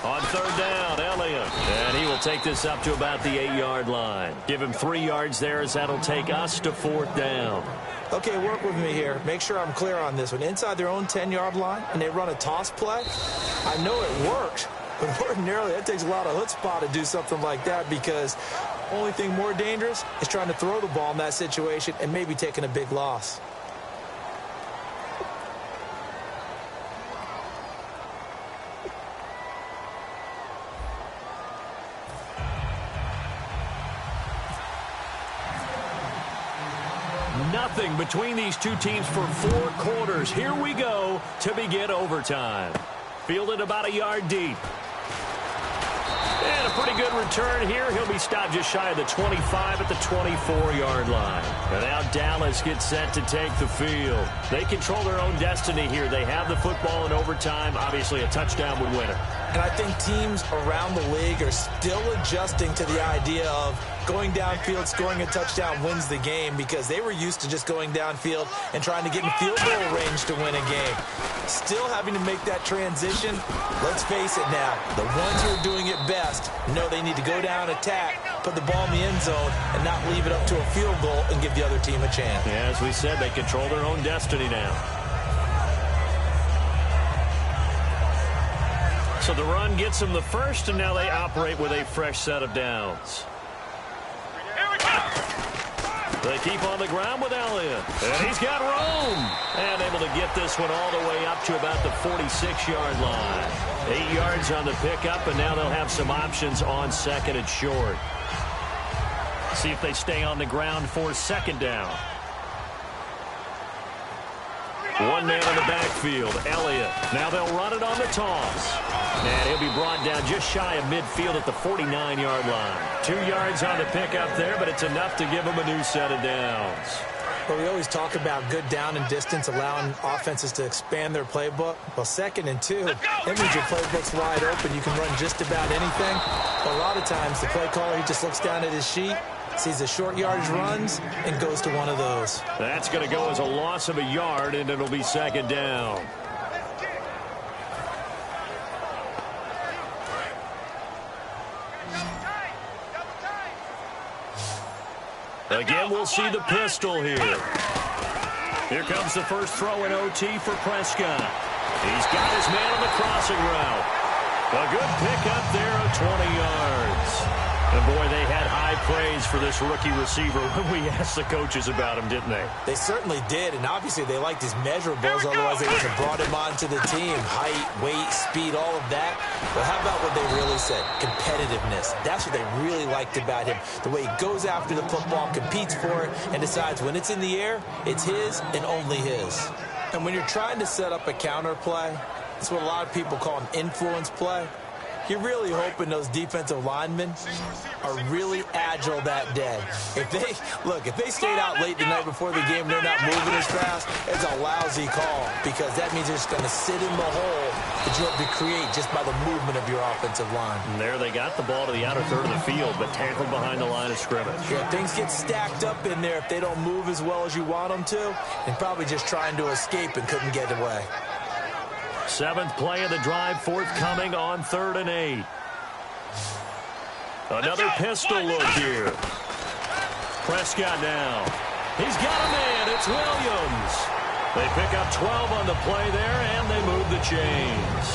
S1: On 3rd down, Elliott. And he will take this up to about the 8-yard line. Give him 3 yards there as that'll take us to 4th down.
S2: Okay, work with me here. Make sure I'm clear on this one. Inside their own 10-yard line, and they run a toss play. I know it works, but ordinarily that takes a lot of chutzpah to do something like that because the only thing more dangerous is trying to throw the ball in that situation and maybe taking a big loss.
S1: Nothing between these two teams for 4 quarters. Here we go to begin overtime. Fielded about a yard deep. And a pretty good return here. He'll be stopped just shy of the 25 at the 24-yard line. And now Dallas gets set to take the field. They control their own destiny here. They have the football in overtime. Obviously, a touchdown would win it.
S2: And I think teams around the league are still adjusting to the idea of going downfield, scoring a touchdown wins the game because they were used to just going downfield and trying to get in field goal range to win a game. Still having to make that transition. Let's face it now, the ones who are doing it best know they need to go down, attack, put the ball in the end zone, and not leave it up to a field goal and give the other team a chance.
S1: Yeah, as we said, they control their own destiny now. So the run gets them the first, and now they operate with a fresh set of downs. They keep on the ground with Elliott. And he's got room. And able to get this one all the way up to about the 46-yard line. 8 yards on the pickup, and now they'll have some options on 2nd and short. See if they stay on the ground for 2nd down. 1 man in the backfield, Elliott. Now they'll run it on the toss. And he'll be brought down just shy of midfield at the 49-yard line. 2 yards on the pickup there, but it's enough to give him a new set of downs.
S2: Well, we always talk about good down and distance, allowing offenses to expand their playbook. Well, 2nd and 2, that means your playbook's wide open. You can run just about anything. But a lot of times, the play caller, he just looks down at his sheet, sees the short yardage runs, and goes to one of those.
S1: That's going to go as a loss of a yard, and it'll be 2nd down. Again, we'll see the pistol here. Here comes the first throw in OT for Prescott. He's got his man on the crossing route. A good pickup there of 20 yards. And, boy, they had high praise for this rookie receiver when we asked the coaches about him, didn't they?
S2: They certainly did, and obviously they liked his measurables, otherwise they wouldn't have brought him onto the team. Height, weight, speed, all of that. Well, how about what they really said? Competitiveness. That's what they really liked about him. The way he goes after the football, competes for it, and decides when it's in the air, it's his and only his. And when you're trying to set up a counter play, that's what a lot of people call an influence play. You're really hoping those defensive linemen are really agile that day. If they stayed out late the night before the game and they're not moving as fast, it's a lousy call because that means they're just going to sit in the hole that you hope to create just by the movement of your offensive line.
S1: And there they got the ball to the outer third of the field, but tackled behind the line of scrimmage.
S2: Yeah, things get stacked up in there if they don't move as well as you want them to, and probably just trying to escape and couldn't get away.
S1: 7th play of the drive, forthcoming on 3rd and 8. Another pistol look here. Prescott now. He's got a man. It's Williams. They pick up 12 on the play there, and they move the chains.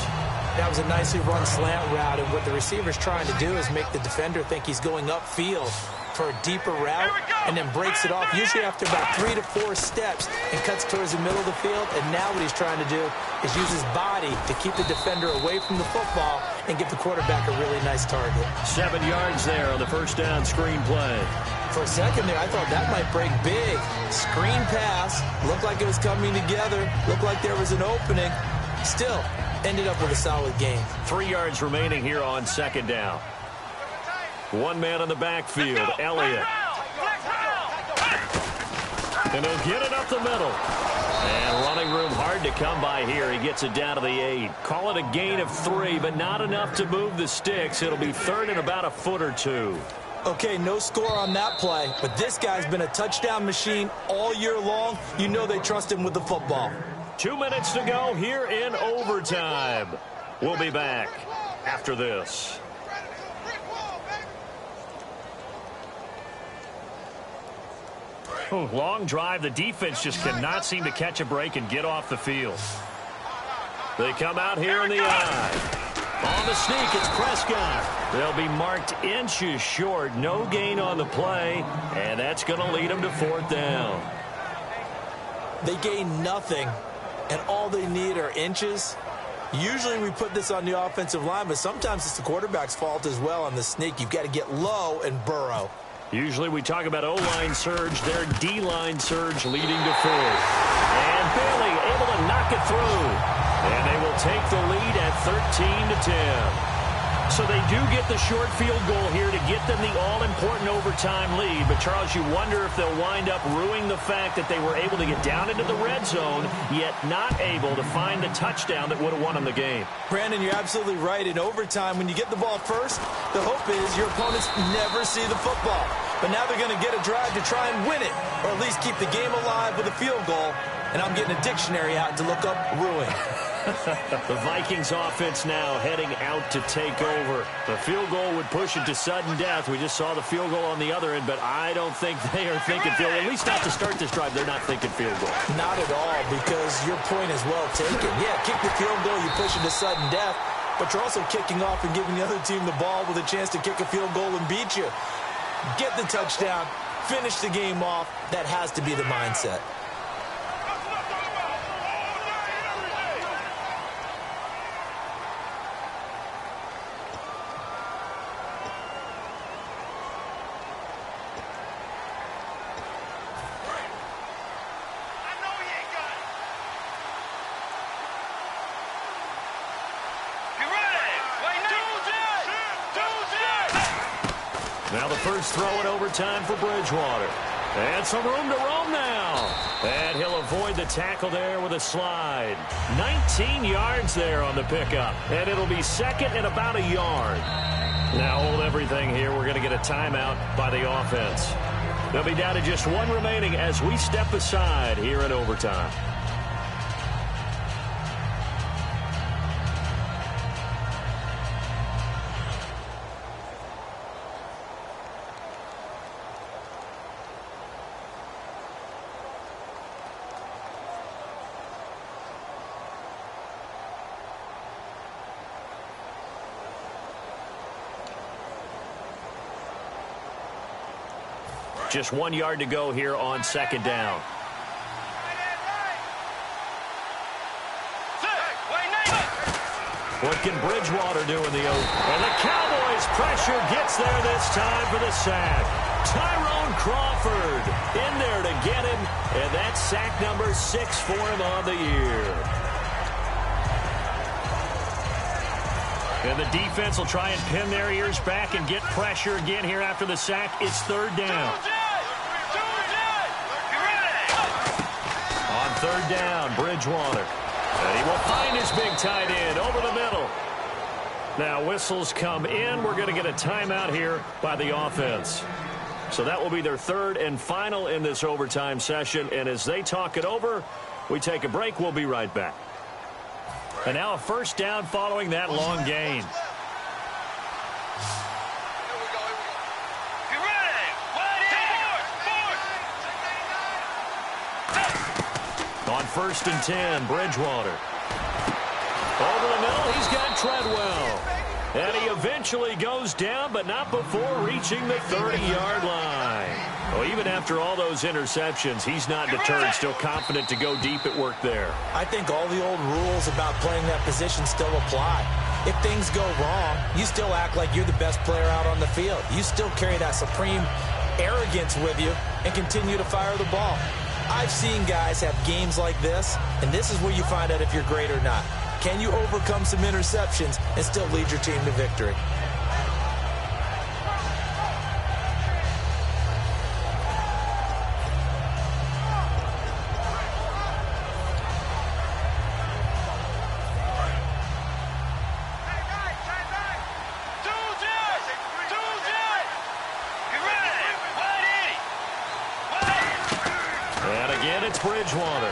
S2: That was a nicely run slant route, and what the receiver's trying to do is make the defender think he's going upfield for a deeper route and then breaks it off, usually after about 3 to 4 steps, and cuts towards the middle of the field. And now what he's trying to do is use his body to keep the defender away from the football and give the quarterback a really nice target.
S1: 7 yards there on the first down screen play.
S2: For a second there, I thought that might break big. Screen pass, looked like it was coming together, looked like there was an opening. Still, ended up with a solid gain.
S1: 3 yards remaining here on second down. One man on the backfield, Elliott. And he'll get it up the middle. And running room hard to come by here. He gets it down to the 8. Call it a gain of 3, but not enough to move the sticks. It'll be third and about a foot or two.
S2: Okay, no score on that play, but this guy's been a touchdown machine all year long. You know they trust him with the football.
S1: 2 minutes to go here in overtime. We'll be back after this. Long drive. The defense just cannot seem to catch a break and get off the field. They come out here in the eye. On the sneak, it's Prescott. They'll be marked inches short. No gain on the play, and that's going to lead them to fourth down.
S2: They gain nothing, and all they need are inches. Usually we put this on the offensive line, but sometimes it's the quarterback's fault as well on the sneak. You've got to get low and burrow.
S1: Usually we talk about O-line surge, their D-line surge leading to fourth. And Bailey able to knock it through. And they will take the lead at 13-10. So they do get the short field goal here to get them the all-important overtime lead. But, Charles, you wonder if they'll wind up ruining the fact that they were able to get down into the red zone, yet not able to find the touchdown that would have won them the game.
S2: Brandon, you're absolutely right. In overtime, when you get the ball first, the hope is your opponents never see the football. But now they're going to get a drive to try and win it, or at least keep the game alive with a field goal. And I'm getting a dictionary out to look up ruin.
S1: The Vikings offense now heading out to take over. The field goal would push it to sudden death. We just saw the field goal on the other end, but I don't think they are thinking field goal. At least not to start this drive. They're not thinking field goal.
S2: Not at all, because your point is well taken. Yeah, kick the field goal, you push it to sudden death, but you're also kicking off and giving the other team the ball with a chance to kick a field goal and beat you. Get the touchdown, finish the game off. That has to be the mindset.
S1: Now the first throw in overtime for Bridgewater. And some room to roam now. And he'll avoid the tackle there with a slide. 19 yards there on the pickup. And it'll be second and about a yard. Now hold everything here. We're going to get a timeout by the offense. They'll be down to just one remaining as we step aside here in overtime. Just 1 yard to go here on second down. What can Bridgewater do in the open? And the Cowboys pressure gets there this time for the sack. Tyrone Crawford in there to get him, and that's sack number 6 for him on the year. And the defense will try and pin their ears back and get pressure again here after the sack. It's third down. On third down, Bridgewater. And he will find his big tight end over the middle. Now whistles come in. We're going to get a timeout here by the offense. So that will be their third and final in this overtime session. And as they talk it over, we take a break. We'll be right back. And now a first down following that long gain. On first and 10, Bridgewater. Over the middle, he's got Treadwell. And he eventually goes down, but not before reaching the 30-yard line. Well, even after all those interceptions, he's not deterred, still confident to go deep at work there.
S2: I think all the old rules about playing that position still apply. If things go wrong, you still act like you're the best player out on the field. You still carry that supreme arrogance with you and continue to fire the ball. I've seen guys have games like this, and this is where you find out if you're great or not. Can you overcome some interceptions and still lead your team to victory?
S1: Bridgewater.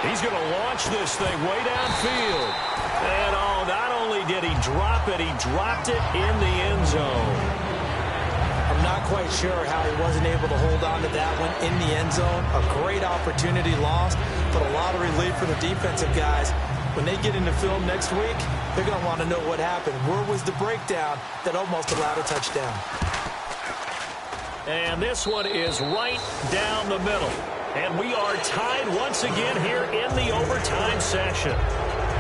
S1: He's going to launch this thing way downfield. And oh, not only did he drop it, he dropped it in the end zone.
S2: I'm not quite sure how he wasn't able to hold on to that one in the end zone. A great opportunity lost, but a lot of relief for the defensive guys. When they get into film next week, they're going to want to know what happened. Where was the breakdown that almost allowed a touchdown?
S1: And this one is right down the middle. And we are tied once again here in the overtime session.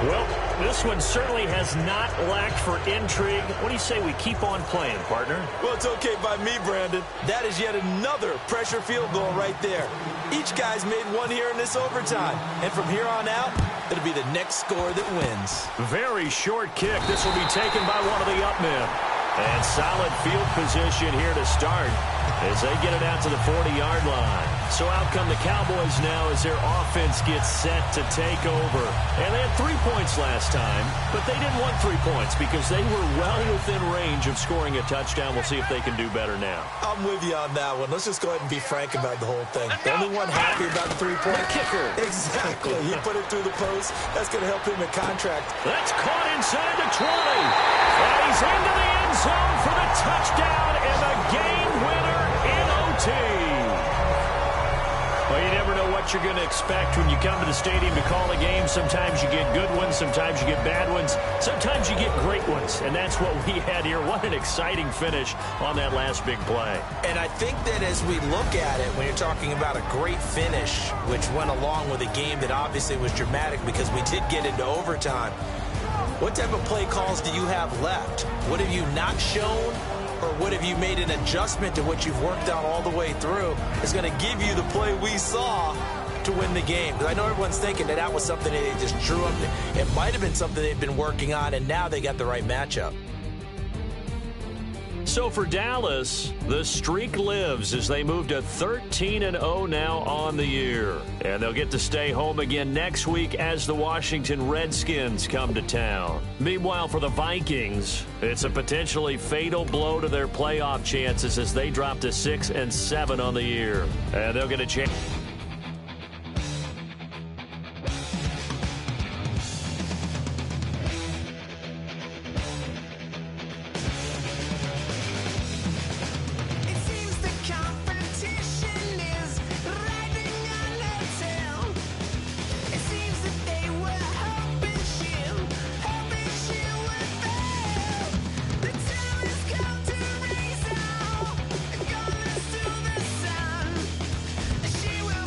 S1: Well, this one certainly has not lacked for intrigue. What do you say we keep on playing, partner?
S2: Well, it's okay by me, Brandon. That is yet another pressure field goal right there. Each guy's made one here in this overtime. And from here on out, it'll be the next score that wins.
S1: Very short kick. This will be taken by one of the up men. And solid field position here to start as they get it out to the 40-yard line. So out come the Cowboys now as their offense gets set to take over. And they had 3 points last time, but they didn't want 3 points because they were well within range of scoring a touchdown. We'll see if they can do better now.
S2: I'm with you on that one. Let's just go ahead and be frank about the whole thing. The only one happy about the 3-point
S1: kicker.
S2: Exactly. He put it through the post. That's going to help him in contract.
S1: That's caught inside the 20. And he's into the end zone for the touchdown and the game winner in OT. Well, you never know what you're going to expect when you come to the stadium to call a game. Sometimes you get good ones. Sometimes you get bad ones. Sometimes you get great ones. And that's what we had here. What an exciting finish on that last big play.
S2: And I think that as we look at it, when you're talking about a great finish, which went along with a game that obviously was dramatic because we did get into overtime, what type of play calls do you have left? What have you not shown? Or what have you made an adjustment to what you've worked out all the way through is going to give you the play we saw to win the game? Because I know everyone's thinking that that was something that they just drew up. It might have been something they've been working on, and now they got the right matchup.
S1: So for Dallas, the streak lives as they move to 13-0 now on the year. And they'll get to stay home again next week as the Washington Redskins come to town. Meanwhile, for the Vikings, it's a potentially fatal blow to their playoff chances as they drop to 6-7 on the year. And they'll get a chance.
S4: She will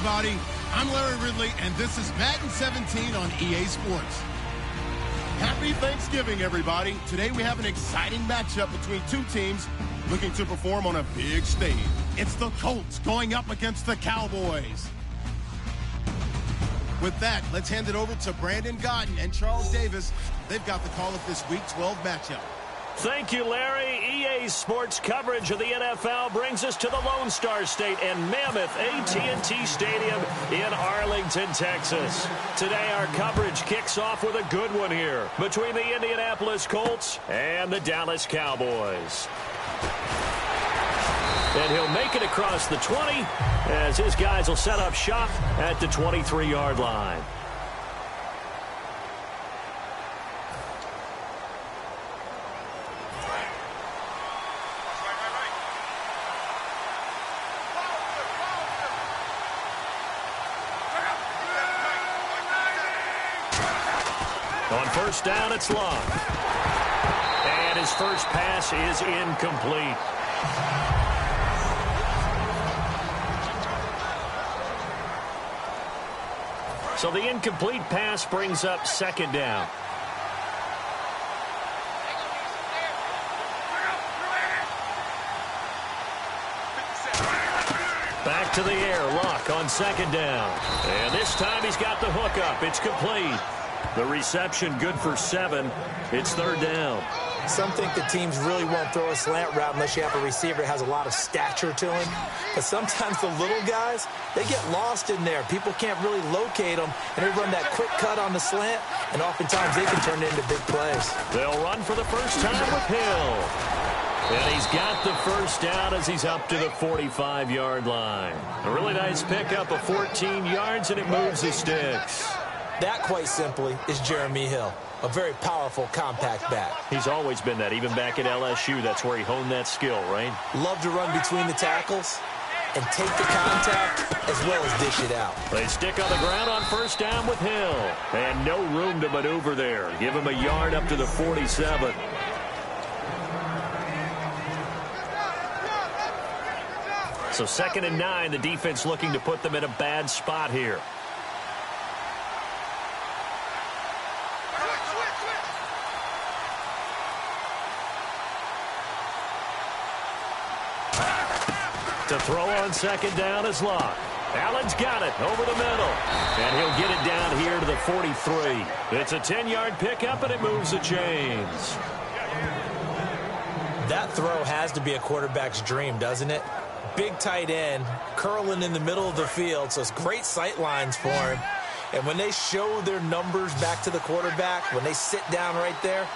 S4: everybody. I'm Larry Ridley, and this is Madden 17 on EA Sports. Happy Thanksgiving, everybody. Today we have an exciting matchup between two teams looking to perform on a big stage. It's the Colts going up against the Cowboys. With that, let's hand it over to Brandon Godden and Charles Davis. They've got the call of this Week 12 matchup.
S1: Thank you, Larry. EA Sports coverage of the NFL brings us to the Lone Star State and Mammoth AT&T Stadium in Arlington, Texas. Today, our coverage kicks off with a good one here between the Indianapolis Colts and the Dallas Cowboys. And he'll make it across the 20 as his guys will set up shop at the 23-yard line. On first down, it's Locke. And his first pass is incomplete. So the incomplete pass brings up second down. Back to the air, Locke on second down. And this time he's got the hook up. It's complete. The reception good for 7. It's third down.
S2: Some think the teams really won't throw a slant route unless you have a receiver that has a lot of stature to him. But sometimes the little guys, they get lost in there. People can't really locate them, and they run that quick cut on the slant, and oftentimes they can turn it into big plays.
S1: They'll run for the first time with Hill. And he's got the first down as he's up to the 45-yard line. A really nice pickup of 14 yards, and it moves the sticks.
S2: That, quite simply, is Jeremy Hill. A very powerful, compact back.
S1: He's always been that. Even back at LSU, that's where he honed that skill, right?
S2: Love to run between the tackles and take the contact as well as dish it out.
S1: They stick on the ground on first down with Hill. And no room to maneuver there. Give him a yard up to the 47. So 2nd and 9, the defense looking to put them in a bad spot here. To throw on second down is Locke. Allen's got it over the middle. And he'll get it down here to the 43. It's a 10-yard pickup, and it moves the chains.
S2: That throw has to be a quarterback's dream, doesn't it? Big tight end, curling in the middle of the field, so it's great sight lines for him. And when they show their numbers back to the quarterback, when they sit down right there,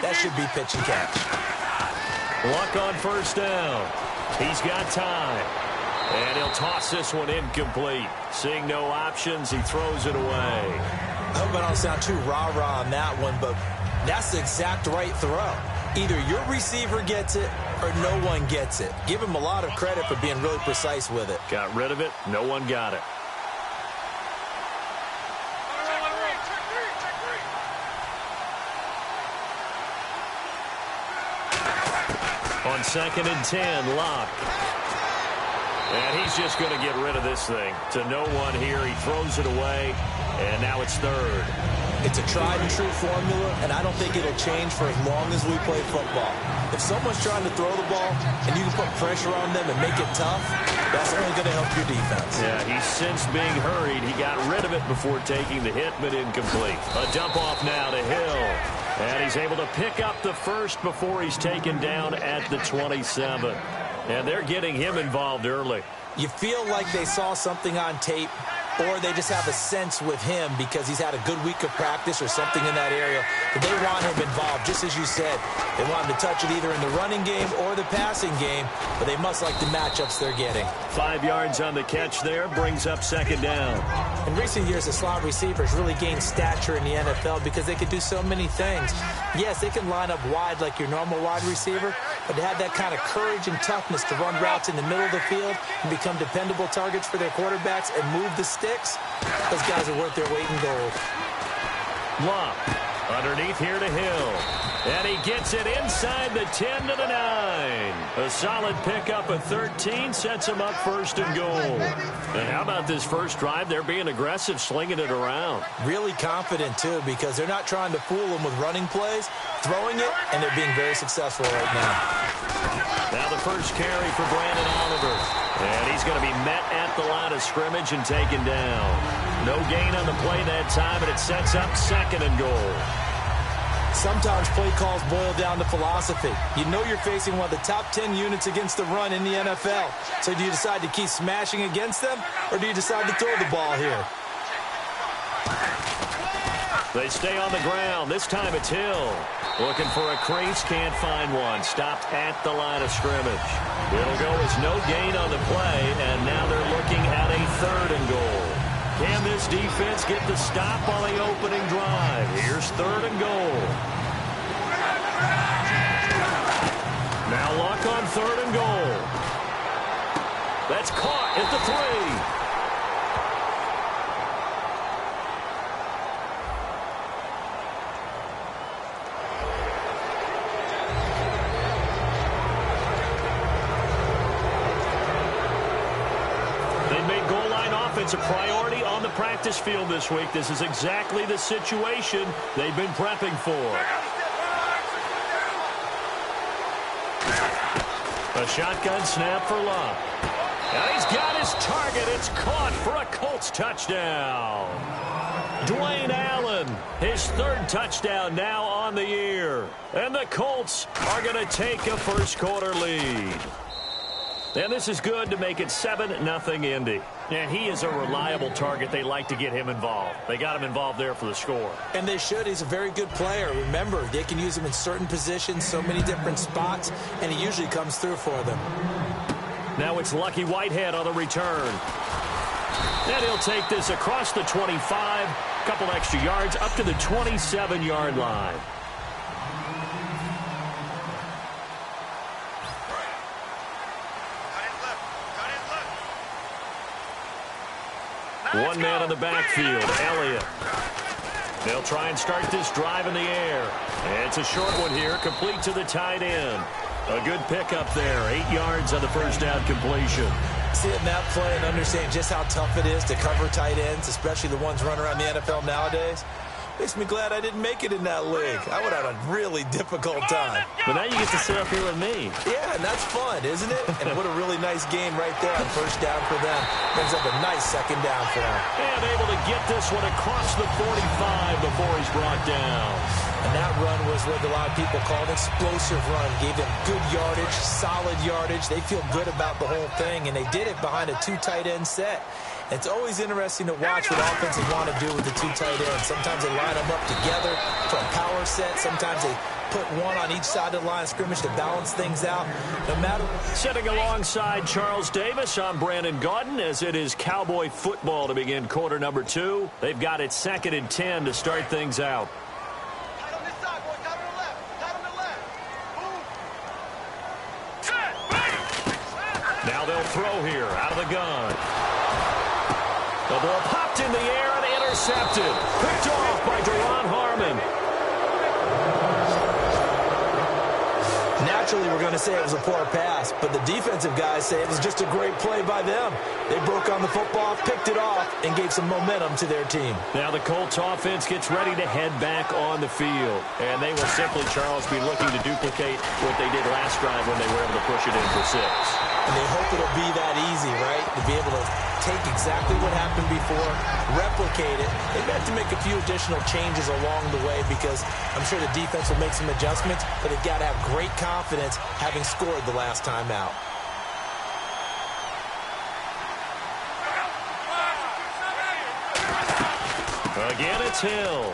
S2: that should be pitch and catch.
S1: Luck on first down. He's got time. And he'll toss this one incomplete. Seeing no options, he throws it away.
S2: I hope I don't sound too rah-rah on that one, but that's the exact right throw. Either your receiver gets it or no one gets it. Give him a lot of credit for being really precise with it.
S1: Got rid of it. No one got it. On 2nd and 10, Locke. And he's just going to get rid of this thing. To no one here, he throws it away, and now it's third.
S2: It's a tried-and-true formula, and I don't think it'll change for as long as we play football. If someone's trying to throw the ball and you can put pressure on them and make it tough, that's only going to help your defense.
S1: Yeah, he's since being hurried. He got rid of it before taking the hit, but incomplete. A dump off now to Hill. And he's able to pick up the first before he's taken down at the 27. And they're getting him involved early.
S2: You feel like they saw something on tape, or they just have a sense with him because he's had a good week of practice or something in that area that they want him involved, just as you said. They want him to touch it either in the running game or the passing game, but they must like the matchups they're getting.
S1: 5 yards on the catch there, brings up second down.
S2: In recent years, the slot receivers really gained stature in the NFL because they can do so many things. Yes, they can line up wide like your normal wide receiver, but to have that kind of courage and toughness to run routes in the middle of the field and become dependable targets for their quarterbacks and move the sticks, those guys are worth their weight in gold.
S1: Locke Underneath here to Hill. And he gets it inside the 10 to the 9. A solid pickup of 13 sets him up first and goal. And how about this first drive? They're being aggressive, slinging it around.
S2: Really confident, too, because they're not trying to fool them with running plays, throwing it, and they're being very successful right now.
S1: Now the first carry for Brandon Oliver. And he's going to be met at the line of scrimmage and taken down. No gain on the play that time, and it sets up second and goal.
S2: Sometimes play calls boil down to philosophy. You know you're facing one of the top 10 units against the run in the NFL. So do you decide to keep smashing against them, or do you decide to throw the ball here?
S1: They stay on the ground. This time it's Hill. Looking for a crease, can't find one. Stopped at the line of scrimmage. It'll go as no gain on the play, and now they're looking at a third and goal. Can this defense get the stop on the opening drive? Here's third and goal. Now Luck on third and goal. That's caught at the 3. It's a priority on the practice field this week. This is exactly the situation they've been prepping for. A shotgun snap for Luck. And he's got his target. It's caught for a Colts touchdown. Dwayne Allen, his third touchdown now on the year. And the Colts are going to take a first-quarter lead. And this is good to make it 7-0 Indy. And he is a reliable target. They like to get him involved. They got him involved there for the score.
S2: And they should. He's a very good player. Remember, they can use him in certain positions, so many different spots, and he usually comes through for them.
S1: Now it's Lucky Whitehead on the return. And he'll take this across the 25, a couple extra yards, up to the 27-yard line. One man in the backfield, Elliott. They'll try and start this drive in the air. It's a short one here, complete to the tight end. A good pickup there, 8 yards on the first down completion.
S2: Seeing that play and understand just how tough it is to cover tight ends, especially the ones running around the NFL nowadays, makes me glad I didn't make it in that league. I would have had a really difficult time.
S1: But now you get to sit up here with me.
S2: Yeah, and that's fun, isn't it? And what a really nice game right there on first down for them. Brings up a nice second down for them.
S1: And able to get this one across the 45 before he's brought down.
S2: And that run was what a lot of people call an explosive run. Gave them good yardage, solid yardage. They feel good about the whole thing, and they did it behind a 2 tight end set. It's always interesting to watch what offenses want to do with the 2 tight ends. Sometimes they line them up together for a power set. Sometimes they put one on each side of the line of scrimmage to balance things out. No matter.
S1: Sitting alongside Charles Davis, I'm Brandon Gaudin, as it is Cowboy football to begin quarter number 2. They've got it 2nd and 10 to start things out. Now they'll throw here out of the gun. The ball popped in the air and intercepted. Picked off by Duron Harmon.
S2: Naturally, we're going to say it was a poor pass, but the defensive guys say it was just a great play by them. They broke on the football, picked it off, and gave some momentum to their team.
S1: Now the Colts offense gets ready to head back on the field. And they will simply, Charles, be looking to duplicate what they did last drive when they were able to push it in for 6.
S2: And they hope it'll be that easy, right? To be able to take exactly what happened before, replicate it. They've had to make a few additional changes along the way because I'm sure the defense will make some adjustments, but they've got to have great confidence having scored the last time out.
S1: Again, it's Hill.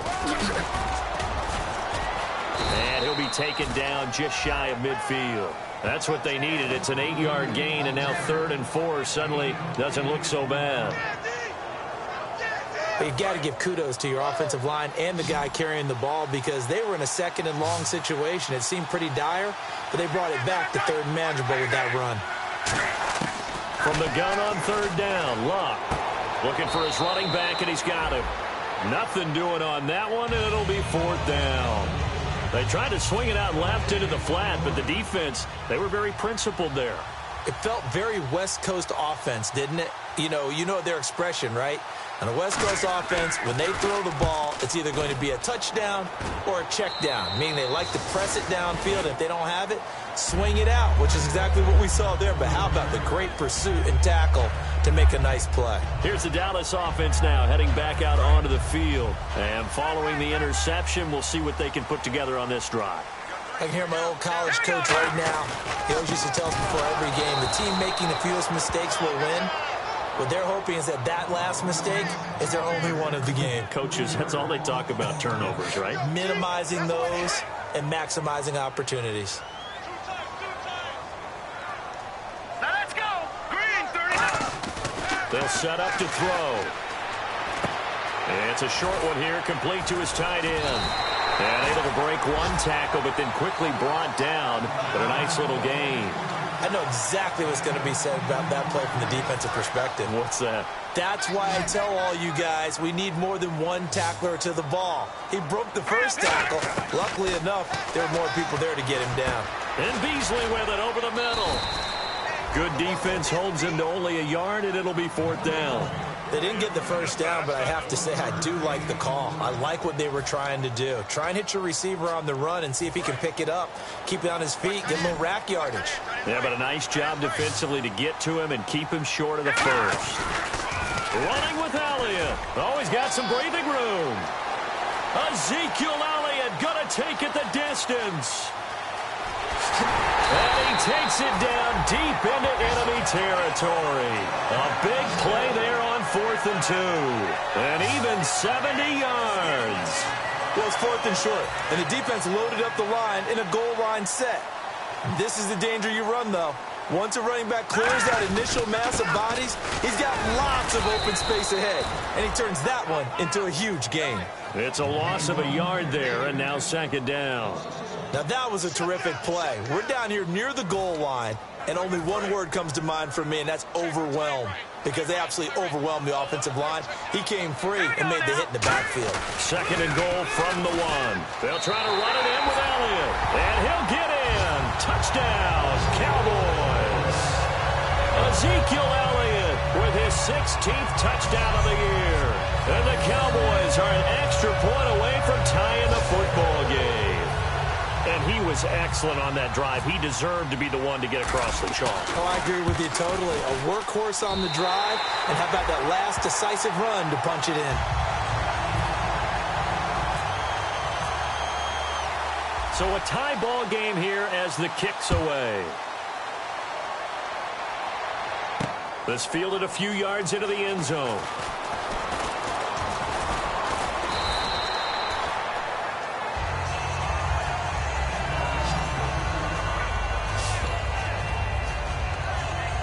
S1: And he'll be taken down just shy of midfield. That's what they needed. It's an 8-yard gain, and now 3rd and 4 suddenly doesn't look so bad.
S2: But you've got to give kudos to your offensive line and the guy carrying the ball because they were in a 2nd and long situation. It seemed pretty dire, but they brought it back to 3rd and manageable with that run.
S1: From the gun on 3rd down, Luck looking for his running back, and he's got him. Nothing doing on that one, and it'll be 4th down. They tried to swing it out left into the flat, but the defense, they were very principled there.
S2: It felt very West Coast offense, didn't it? You know their expression, right? On a West Coast offense, when they throw the ball, it's either going to be a touchdown or a check down, meaning they like to press it downfield. If they don't have it, swing it out, which is exactly what we saw there. But how about the great pursuit and tackle to make a nice play?
S1: Here's the Dallas offense now heading back out onto the field. And following the interception, we'll see what they can put together on this drive.
S2: I can hear my old college coach right now. He always used to tell us before every game, the team making the fewest mistakes will win. What they're hoping is that last mistake is their only one of the game.
S1: Coaches, that's all they talk about, turnovers, right?
S2: Minimizing those and maximizing opportunities.
S3: Now let's go. Green, 30.
S1: They'll set up to throw. And it's a short one here, complete to his tight end. And able to break one tackle, but then quickly brought down. But a nice little gain.
S2: I know exactly what's going to be said about that play from the defensive perspective.
S1: What's that?
S2: That's why I tell all you guys we need more than one tackler to the ball. He broke the first tackle. Luckily enough, there were more people there to get him down.
S1: And Beasley with it over the middle. Good defense holds him to only a yard, and it'll be 4th down.
S2: They didn't get the first down, but I have to say I do like the call. I like what they were trying to do. Try and hit your receiver on the run and see if he can pick it up. Keep it on his feet, get a little rack yardage.
S1: Yeah, but a nice job defensively to get to him and keep him short of the first. Running with Elliott. Oh, he's got some breathing room. Ezekiel Elliott gonna take it the distance. And he takes it down deep into enemy territory. A big play there on 4th and 2. And even 70 yards.
S2: Well, it's 4th and short. And the defense loaded up the line in a goal line set. This is the danger you run, though. Once a running back clears that initial mass of bodies, he's got lots of open space ahead. And he turns that one into a huge gain.
S1: It's a loss of a yard there, and now 2nd down.
S2: Now, that was a terrific play. We're down here near the goal line, and only one word comes to mind for me, and that's overwhelmed, because they absolutely overwhelmed the offensive line. He came free and made the hit in the backfield.
S1: 2nd and goal from the 1. They'll try to run it in with Elliott, and he'll get in. Touchdown, Cowboys. Ezekiel Elliott with his 16th touchdown of the year. And the Cowboys are an extra point away from tying the football game. And he was excellent on that drive. He deserved to be the one to get across the chalk.
S2: Oh, I agree with you totally. A workhorse on the drive, and how about that last decisive run to punch it in?
S1: So a tie ball game here as the kick's away. This fielded a few yards into the end zone.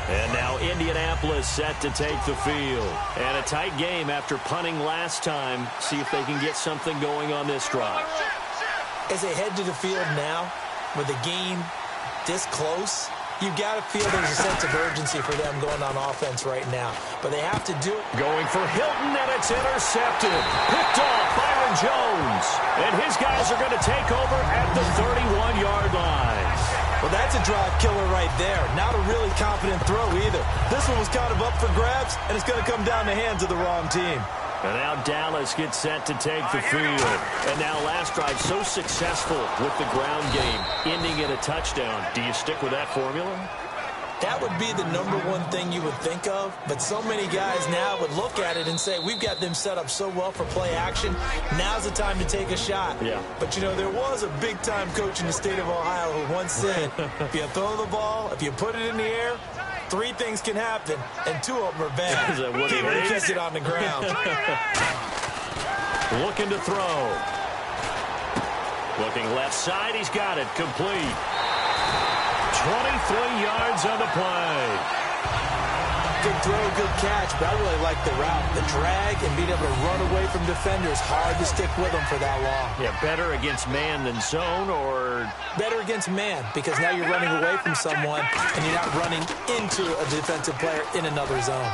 S1: And now Indianapolis set to take the field. And a tight game after punting last time. See if they can get something going on this drive.
S2: As they head to the field now, with the game this close, you've got to feel there's a sense of urgency for them going on offense right now. But they have to do it.
S1: Going for Hilton, and it's intercepted. Picked off Byron Jones. And his guys are going to take over at the 31-yard line.
S2: Well, that's a drive killer right there. Not a really confident throw either. This one was kind of up for grabs, and it's going to come down the hands of the wrong team.
S1: And now Dallas gets set to take the field. And now last drive so successful with the ground game, ending in a touchdown. Do you stick with that formula?
S2: That would be the #1 thing you would think of, but so many guys now would look at it and say, we've got them set up so well for play action, now's the time to take a shot.
S1: Yeah.
S2: But, you know, there was a big-time coach in the state of Ohio who once said, if you throw the ball, if you put it in the air, 3 things can happen, and 2 of them are bad.
S1: Is that what
S2: Keep
S1: it is?
S2: it on the ground.
S1: Looking to throw. Looking left side, he's got it, complete. 23 yards on the play.
S2: Good throw, good catch, but I really like the route. The drag and being able to run away from defenders, hard to stick with them for that long.
S1: Yeah, better against man than zone, or...
S2: Better against man, because now you're running away from someone and you're not running into a defensive player in another zone.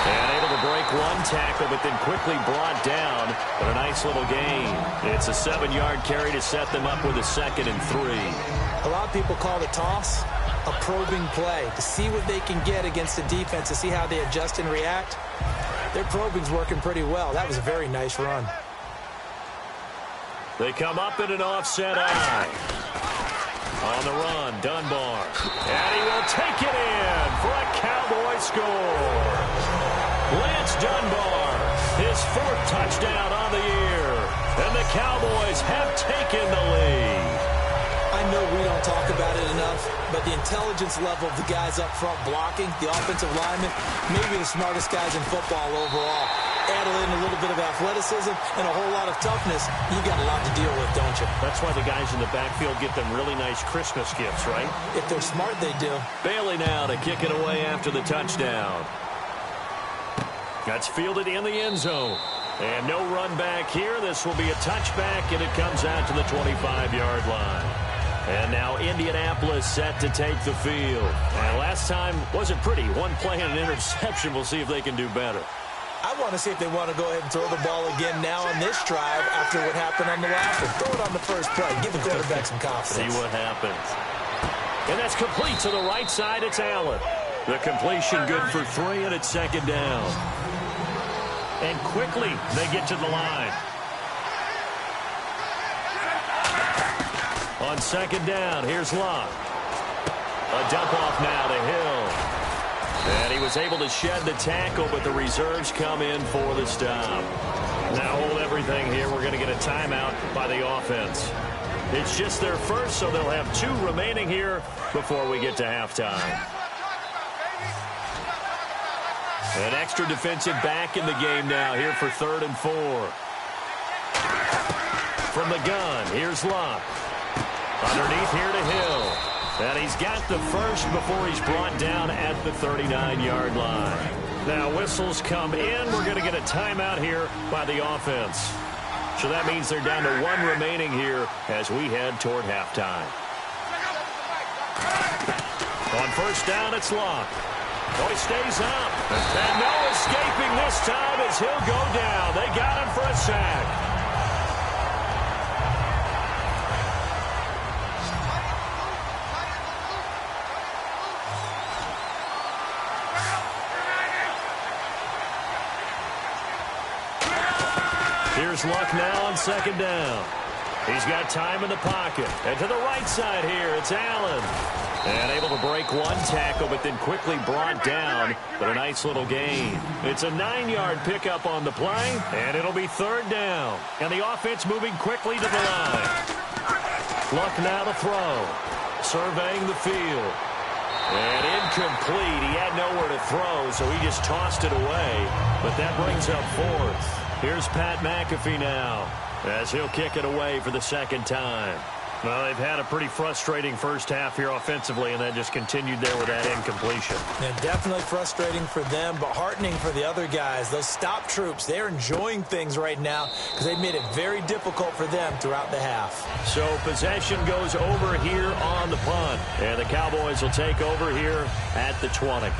S1: And able to break one tackle, but then quickly brought down. But a nice little gain. It's a 7-yard carry to set them up with a 2nd and 3.
S2: A lot of people call the toss a probing play to see what they can get against the defense, to see how they adjust and react. Their probing's working pretty well. That was a very nice run.
S1: They come up in an offset eye. On the run, Dunbar. And he will take it in for a Cowboy score. Lance Dunbar, his 4th touchdown on the year. And the Cowboys have taken the lead.
S2: I know we don't talk about it enough, but the intelligence level of the guys up front blocking, the offensive linemen, maybe the smartest guys in football overall. Add in a little bit of athleticism and a whole lot of toughness, you got a lot to deal with, don't you?
S1: That's why the guys in the backfield get them really nice Christmas gifts, right?
S2: If they're smart, they do.
S1: Bailey now to kick it away after the touchdown. That's fielded in the end zone. And no run back here. This will be a touchback, and it comes out to the 25-yard line. And now Indianapolis set to take the field. And last time wasn't pretty. One play and an interception. We'll see if they can do better.
S2: I want to see if they want to go ahead and throw the ball again now on this drive after what happened on the last one. Throw it on the first play. Give the quarterback some confidence.
S1: See what happens. And that's complete to the right side. It's Allen. The completion good for 3, and it's 2nd down. And quickly they get to the line. On 2nd down, here's Locke. A dump off now to Hill. And he was able to shed the tackle, but the reserves come in for the stop. Now hold everything here. We're going to get a timeout by the offense. It's just their first, so they'll have 2 remaining here before we get to halftime. An extra defensive back in the game now here for 3rd and 4. From the gun, here's Locke. Underneath here to Hill. And he's got the first before he's brought down at the 39-yard line. Now whistles come in. We're going to get a timeout here by the offense. So that means they're down to 1 remaining here as we head toward halftime. On 1st down, it's Locke. Oh, he stays up. And no escaping this time as he'll go down. They got him for a sack. Here's Luck now on 2nd down. He's got time in the pocket. And to the right side here, it's Allen. And able to break one tackle, but then quickly brought down. But a nice little gain. It's a 9-yard pickup on the play, and it'll be 3rd down. And the offense moving quickly to the line. Luck now to throw. Surveying the field. And incomplete. He had nowhere to throw, so he just tossed it away. But that brings up 4th. Here's Pat McAfee now as he'll kick it away for the 2nd time. Well, they've had a pretty frustrating first half here offensively, and that just continued there with that incompletion.
S2: And definitely frustrating for them, but heartening for the other guys. Those stop troops, they're enjoying things right now because they've made it very difficult for them throughout the half.
S1: So possession goes over here on the punt, and the Cowboys will take over here at the 20.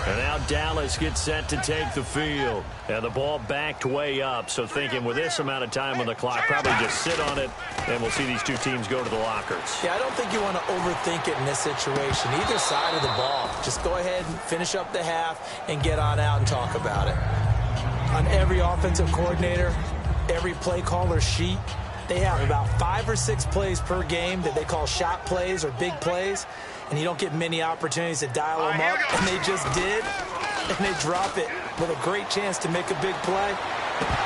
S1: And now Dallas gets set to take the field. And the ball backed way up. So thinking with this amount of time on the clock, probably just sit on it, and we'll see these two teams go to the lockers.
S2: Yeah, I don't think you want to overthink it in this situation. Either side of the ball. Just go ahead and finish up the half and get on out and talk about it. On every offensive coordinator, every play caller sheet, they have about 5 or 6 plays per game that they call shot plays or big plays. And you don't get many opportunities to dial them up, and they just did, and they drop it with a great chance to make a big play.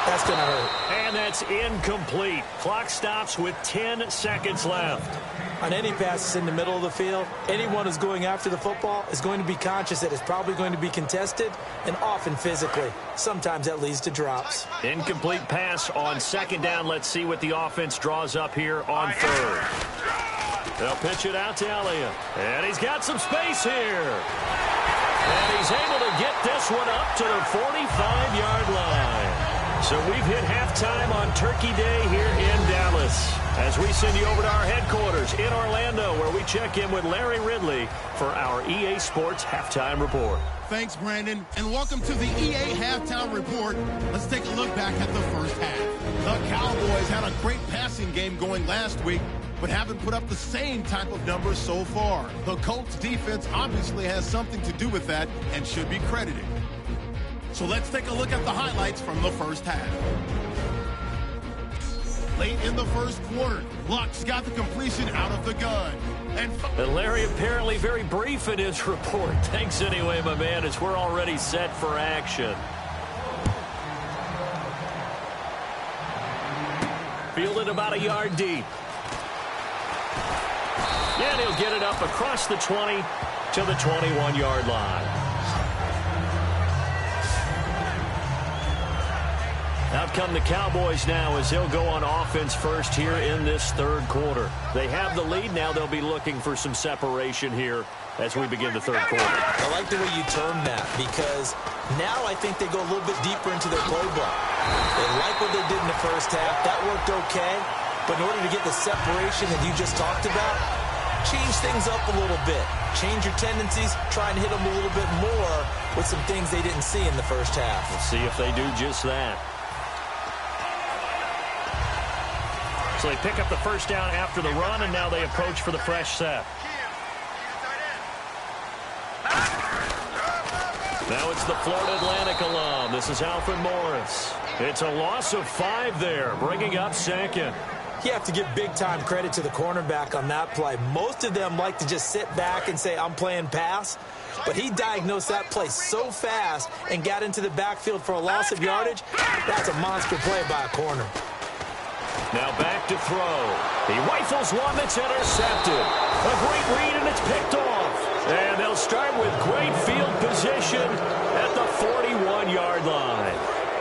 S2: That's going to hurt.
S1: And that's incomplete. Clock stops with 10 seconds left.
S2: On any passes in the middle of the field, anyone who's going after the football is going to be conscious that it's probably going to be contested, and often physically. Sometimes that leads to drops.
S1: Incomplete pass on 2nd down. Let's see what the offense draws up here on 3rd. They'll pitch it out to Elliott. And he's got some space here. And he's able to get this one up to the 45-yard line. So we've hit halftime on Turkey Day here in Dallas. As we send you over to our headquarters in Orlando, where we check in with Larry Ridley for our EA Sports Halftime Report.
S4: Thanks, Brandon, and welcome to the EA Halftime Report. Let's take a look back at the first half. The Cowboys had a great passing game going last week, but haven't put up the same type of numbers so far. The Colts defense obviously has something to do with that and should be credited. So let's take a look at the highlights from the first half. Late in the first quarter, Luck's got the completion out of the gun.
S1: And Larry apparently very brief in his report. Thanks anyway, my man, as we're already set for action. Fielded about a yard deep. And he'll get it up across the 20 to the 21-yard line. Out come the Cowboys now as they'll go on offense first here in this third quarter. They have the lead. Now they'll be looking for some separation here as we begin the third quarter.
S2: I like the way you termed that because now I think they go a little bit deeper into their playbook. They like what they did in the first half. That worked okay. But in order to get the separation that you just talked about, change things up a little bit. Change your tendencies. Try and hit them a little bit more with some things they didn't see in the first half.
S1: We'll see if they do just that. So they pick up the first down after the run, and now they approach for the fresh set. Now it's the Florida Atlantic alum. This is Alfred Morris. It's a loss of 5 there, bringing up second.
S2: You have to give big-time credit to the cornerback on that play. Most of them like to just sit back and say, I'm playing pass. But he diagnosed that play so fast and got into the backfield for a loss of yardage. That's a monster play by a corner.
S1: Now back to throw. He rifles one that's intercepted. A great read, and it's picked off. And they'll start with great field position at the 41-yard line.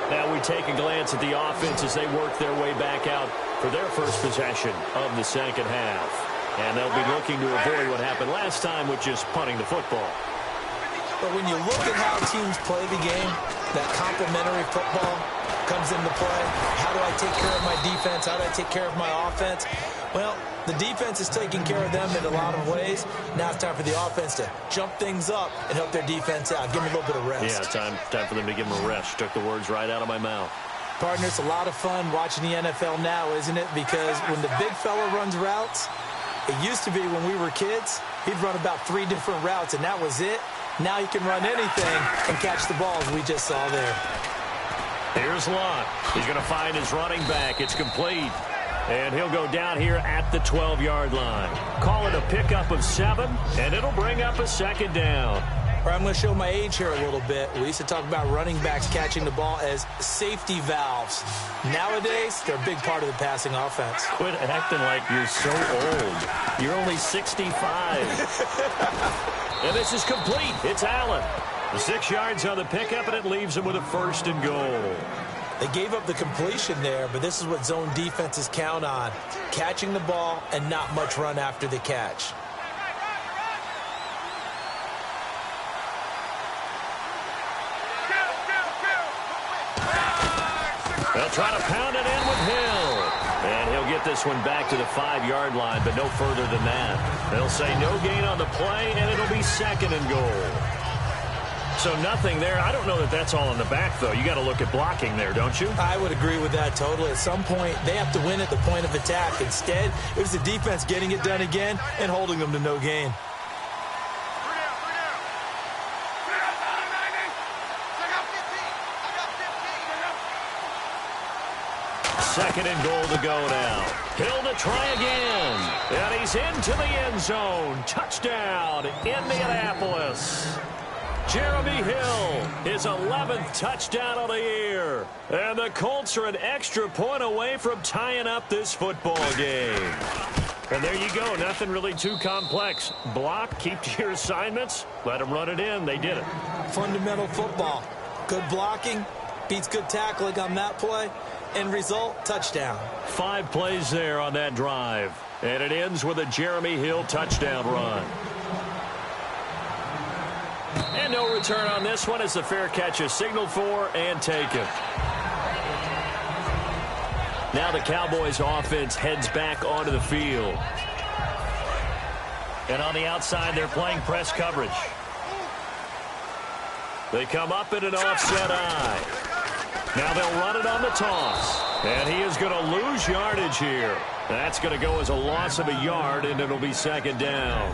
S1: Now we take a glance at the offense as they work their way back out for their first possession of the second half. And they'll be looking to avoid what happened last time, which is punting the football.
S2: But when you look at how teams play the game, that complementary football comes into play. How do I take care of my defense? How do I take care of my offense? Well, the defense is taking care of them in a lot of ways. Now it's time for the offense to jump things up and help their defense out. Give them a little bit of rest.
S1: Yeah, time for them to give them a rest. Took the words right out of my mouth.
S2: Partner, it's a lot of fun watching the NFL now, isn't it? Because when the big fella runs routes, it used to be when we were kids, he'd run about 3 different routes, and that was it. Now he can run anything and catch the balls we just saw there.
S1: Here's Luck. He's going to find his running back. It's complete. And he'll go down here at the 12-yard line. Call it a pickup of 7, and it'll bring up a second down.
S2: All right, I'm going to show my age here a little bit. We used to talk about running backs catching the ball as safety valves. Nowadays, they're a big part of the passing offense.
S1: Quit acting like you're so old. You're only 65. And this is complete. It's Allen. 6 yards on the pickup, and it leaves him with a 1st and goal.
S2: They gave up the completion there, but this is what zone defenses count on. Catching the ball and not much run after the catch.
S1: They'll try to pound it in with Hill. And he'll get this one back to the 5-yard line, but no further than that. They'll say no gain on the play, and it'll be 2nd and goal. So nothing there. I don't know that that's all in the back, though. You got to look at blocking there, don't you?
S2: I would agree with that totally. At some point, they have to win at the point of attack. Instead, it was the defense getting it done again and holding them to no gain.
S1: Second and goal to go now. Hill to try again. And he's into the end zone. Touchdown, Indianapolis. Jeremy Hill, his 11th touchdown of the year. And the Colts are an extra point away from tying up this football game. And there you go. Nothing really too complex. Block, keep to your assignments, let them run it in. They did it.
S2: Fundamental football. Good blocking beats good tackling on that play. End result, touchdown.
S1: 5 plays there on that drive. And it ends with a Jeremy Hill touchdown run. And no return on this one as the fair catch is signaled for and taken. Now the Cowboys offense heads back onto the field. And on the outside, they're playing press coverage. They come up in an offset eye. Now they'll run it on the toss. And he is going to lose yardage here. That's going to go as a loss of a yard, and it'll be second down.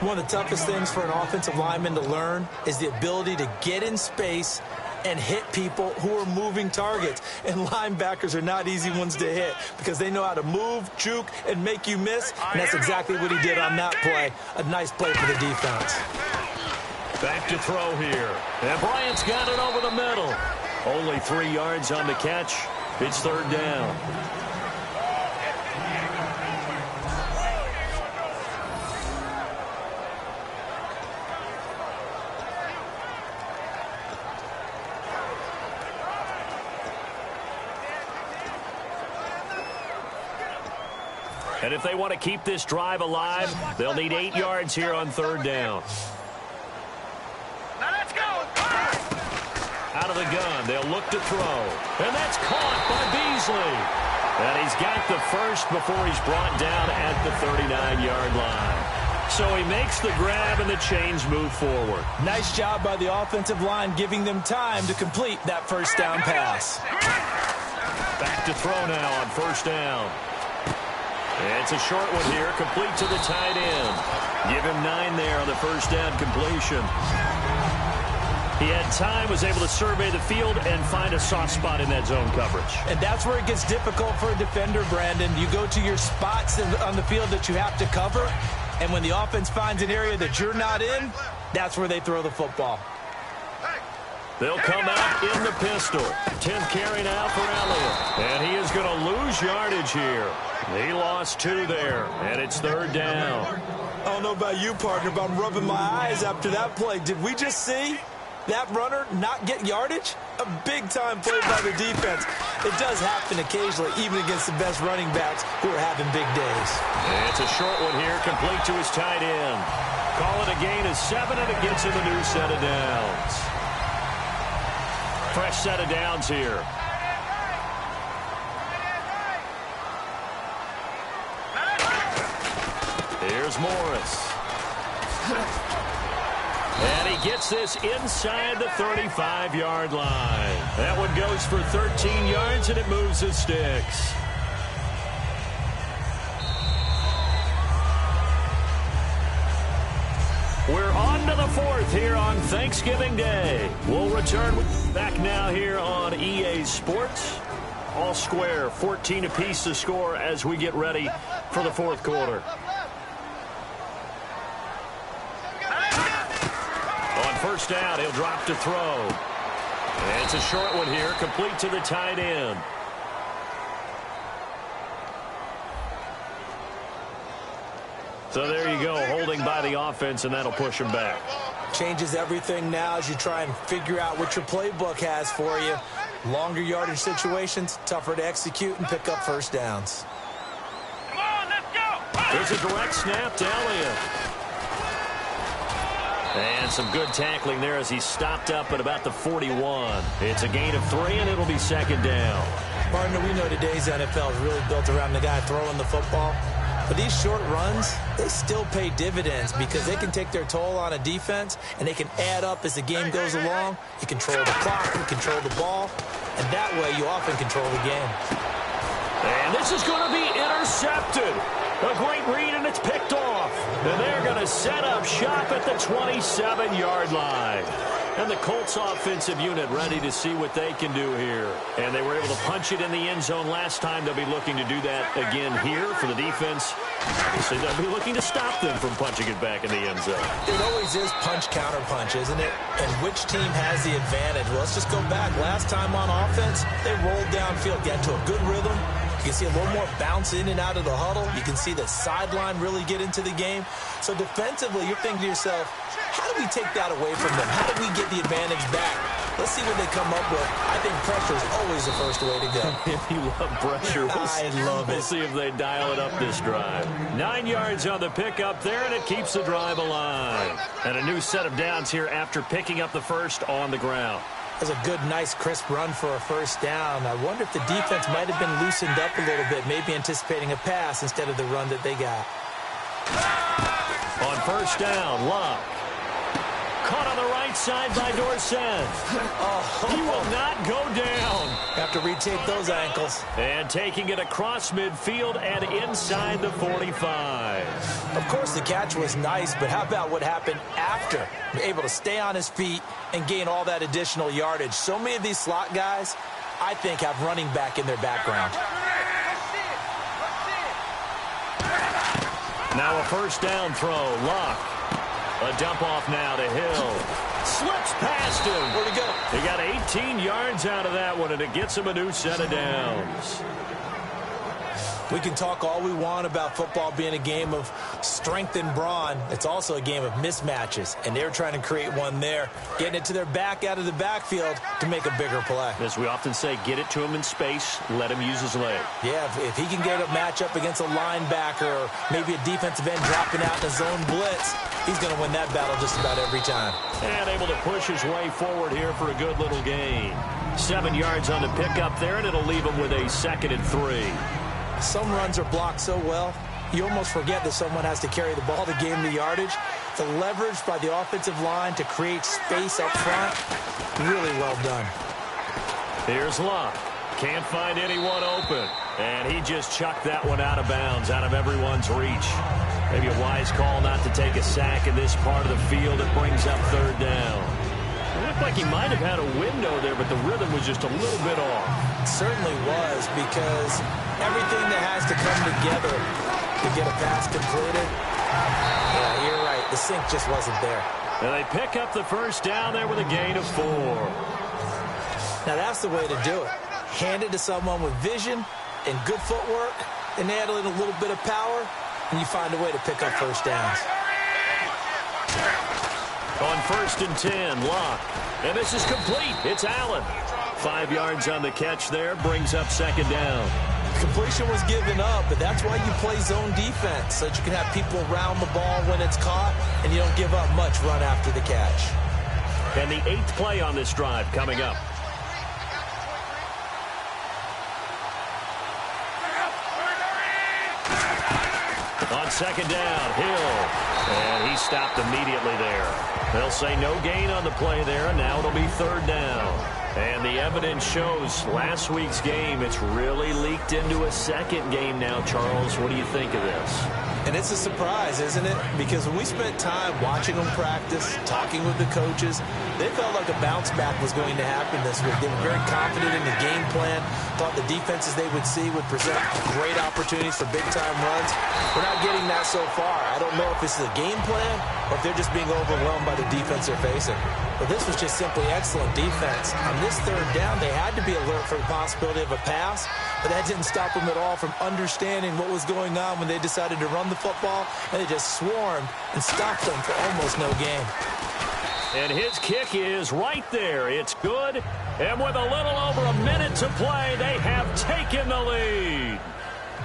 S2: One of the toughest things for an offensive lineman to learn is the ability to get in space and hit people who are moving targets. And linebackers are not easy ones to hit because they know how to move, juke, and make you miss. And that's exactly what he did on that play. A nice play for the defense.
S1: Back to throw here. And Bryant's got it over the middle. Only 3 yards on the catch. It's third down. And if they want to keep this drive alive, they'll need 8 yards here on third down.
S3: Now let's go.
S1: Out of the gun, they'll look to throw. And that's caught by Beasley. And he's got the first before he's brought down at the 39-yard line. So he makes the grab and the chains move forward.
S2: Nice job by the offensive line giving them time to complete that first down pass.
S1: Back to throw now on first down. It's a short one here, complete to the tight end. Give him 9 there on the first down completion. He had time, was able to survey the field and find a soft spot in that zone coverage.
S2: And that's where it gets difficult for a defender, Brandon. You go to your spots on the field that you have to cover, and when the offense finds an area that you're not in, that's where they throw the football.
S1: They'll come out in the pistol. 10th carry now for Elliott. And he is going to lose yardage here. He lost 2 there, and it's third down.
S2: I don't know about you, partner, but I'm rubbing my eyes after that play. Did we just see that runner not get yardage? A big-time play by the defense. It does happen occasionally, even against the best running backs who are having big days.
S1: And it's a short one here, complete to his tight end. Call it a gain of 7, and it gets him a new set of downs. Fresh set of downs here. Here's Morris. And he gets this inside the 35-yard line. That one goes for 13 yards, and it moves the sticks. We're on to the 4th here on Thanksgiving Day. We'll return back now here on EA Sports. All square, 14 apiece to score as we get ready for the 4th quarter. On first down, he'll drop to throw. And it's a short one here, complete to the tight end. So there you go, holding by the offense, and that'll push him back.
S2: Changes everything now as you try and figure out what your playbook has for you. Longer yardage situations, tougher to execute and pick up first downs.
S3: Come on, let's go.
S1: There's a direct snap to Elliott. And some good tackling there as he stopped up at about the 41. It's a gain of 3, and it'll be second down.
S2: Partner, we know today's NFL is really built around the guy throwing the football. But these short runs, they still pay dividends because they can take their toll on a defense, and they can add up as the game goes along. You control the clock, you control the ball, and that way you often control the game.
S1: And this is going to be intercepted. A great read, and it's picked off. And they're going to set up shop at the 27-yard line. And the Colts offensive unit ready to see what they can do here. And they were able to punch it in the end zone last time. They'll be looking to do that again here for the defense. Obviously, they'll be looking to stop them from punching it back in the end zone.
S2: It always is punch-counter-punch, isn't it? And which team has the advantage? Well, let's just go back. Last time on offense, they rolled downfield, got to a good rhythm. You can see a little more bounce in and out of the huddle. You can see the sideline really get into the game. So defensively, you're thinking to yourself, how do we take that away from them? How do we get the advantage back? Let's see what they come up with. I think pressure is always the first way to go.
S1: If you love pressure,
S2: I love it.
S1: We'll see if they dial it up this drive. 9 yards on the pickup there, and it keeps the drive alive. And a new set of downs here after picking up the first on the ground.
S2: That's a good, nice, crisp run for a first down. I wonder if the defense might have been loosened up a little bit, maybe anticipating a pass instead of the run that they got.
S1: On first down, Luck. Caught on the right side by Dorsett. He will not go down.
S2: Have to retake those ankles.
S1: And taking it across midfield and inside the 45.
S2: Of course, the catch was nice, but how about what happened after? Able to stay on his feet and gain all that additional yardage. So many of these slot guys, I think, have running back in their background.
S1: Now a first down throw. Luck. A dump off now to Hill. Slips past him.
S2: Where'd he go?
S1: He got 18 yards out of that one, and it gets him a new set of downs.
S2: We can talk all we want about football being a game of strength and brawn. It's also a game of mismatches, and they're trying to create one there, getting it to their back out of the backfield to make a bigger play.
S1: As we often say, get it to him in space, let him use his leg.
S2: Yeah, if he can get a matchup against a linebacker or maybe a defensive end dropping out in a zone blitz, he's going to win that battle just about every time.
S1: And able to push his way forward here for a good little gain. 7 yards on the pickup there, and it'll leave him with a 2nd and 3.
S2: Some runs are blocked so well, you almost forget that someone has to carry the ball to gain the yardage. The leverage by the offensive line to create space up front, really well done.
S1: Here's Luck. Can't find anyone open. And he just chucked that one out of bounds, out of everyone's reach. Maybe a wise call not to take a sack in this part of the field. It brings up 3rd down. It looked like he might have had a window there, but the rhythm was just a little bit off.
S2: It certainly was, because everything that has to come together to get a pass completed, yeah, you're right. The sync just wasn't there.
S1: And they pick up the first down there with a gain of 4.
S2: Now that's the way to do it. Hand it to someone with vision and good footwork, and add in a little bit of power, and you find a way to pick up first downs.
S1: On 1st and 10, Luck. And this is complete. It's Allen. 5 yards on the catch there, brings up 2nd down.
S2: Completion was given up, but that's why you play zone defense, so that you can have people around the ball when it's caught, and you don't give up much run after the catch.
S1: And the 8th play on this drive coming up. On 2nd down, Hill. And he stopped immediately there. They'll say no gain on the play there, and now it'll be 3rd down. And the evidence shows last week's game, it's really leaked into a 2nd game now, Charles. What do you think of this?
S2: And it's a surprise, isn't it? Because when we spent time watching them practice, talking with the coaches, they felt like a bounce back was going to happen this week. They were very confident in the game plan, thought the defenses they would see would present great opportunities for big-time runs. We're not getting that so far. I don't know if this is a game plan or if they're just being overwhelmed by the defense they're facing. But this was just simply excellent defense. On this 3rd down, they had to be alert for the possibility of a pass, but that didn't stop them at all from understanding what was going on when they decided to run the football, and they just swarmed and stopped them for almost no gain.
S1: And his kick is right there. It's good. And with a little over a minute to play, they have taken the lead.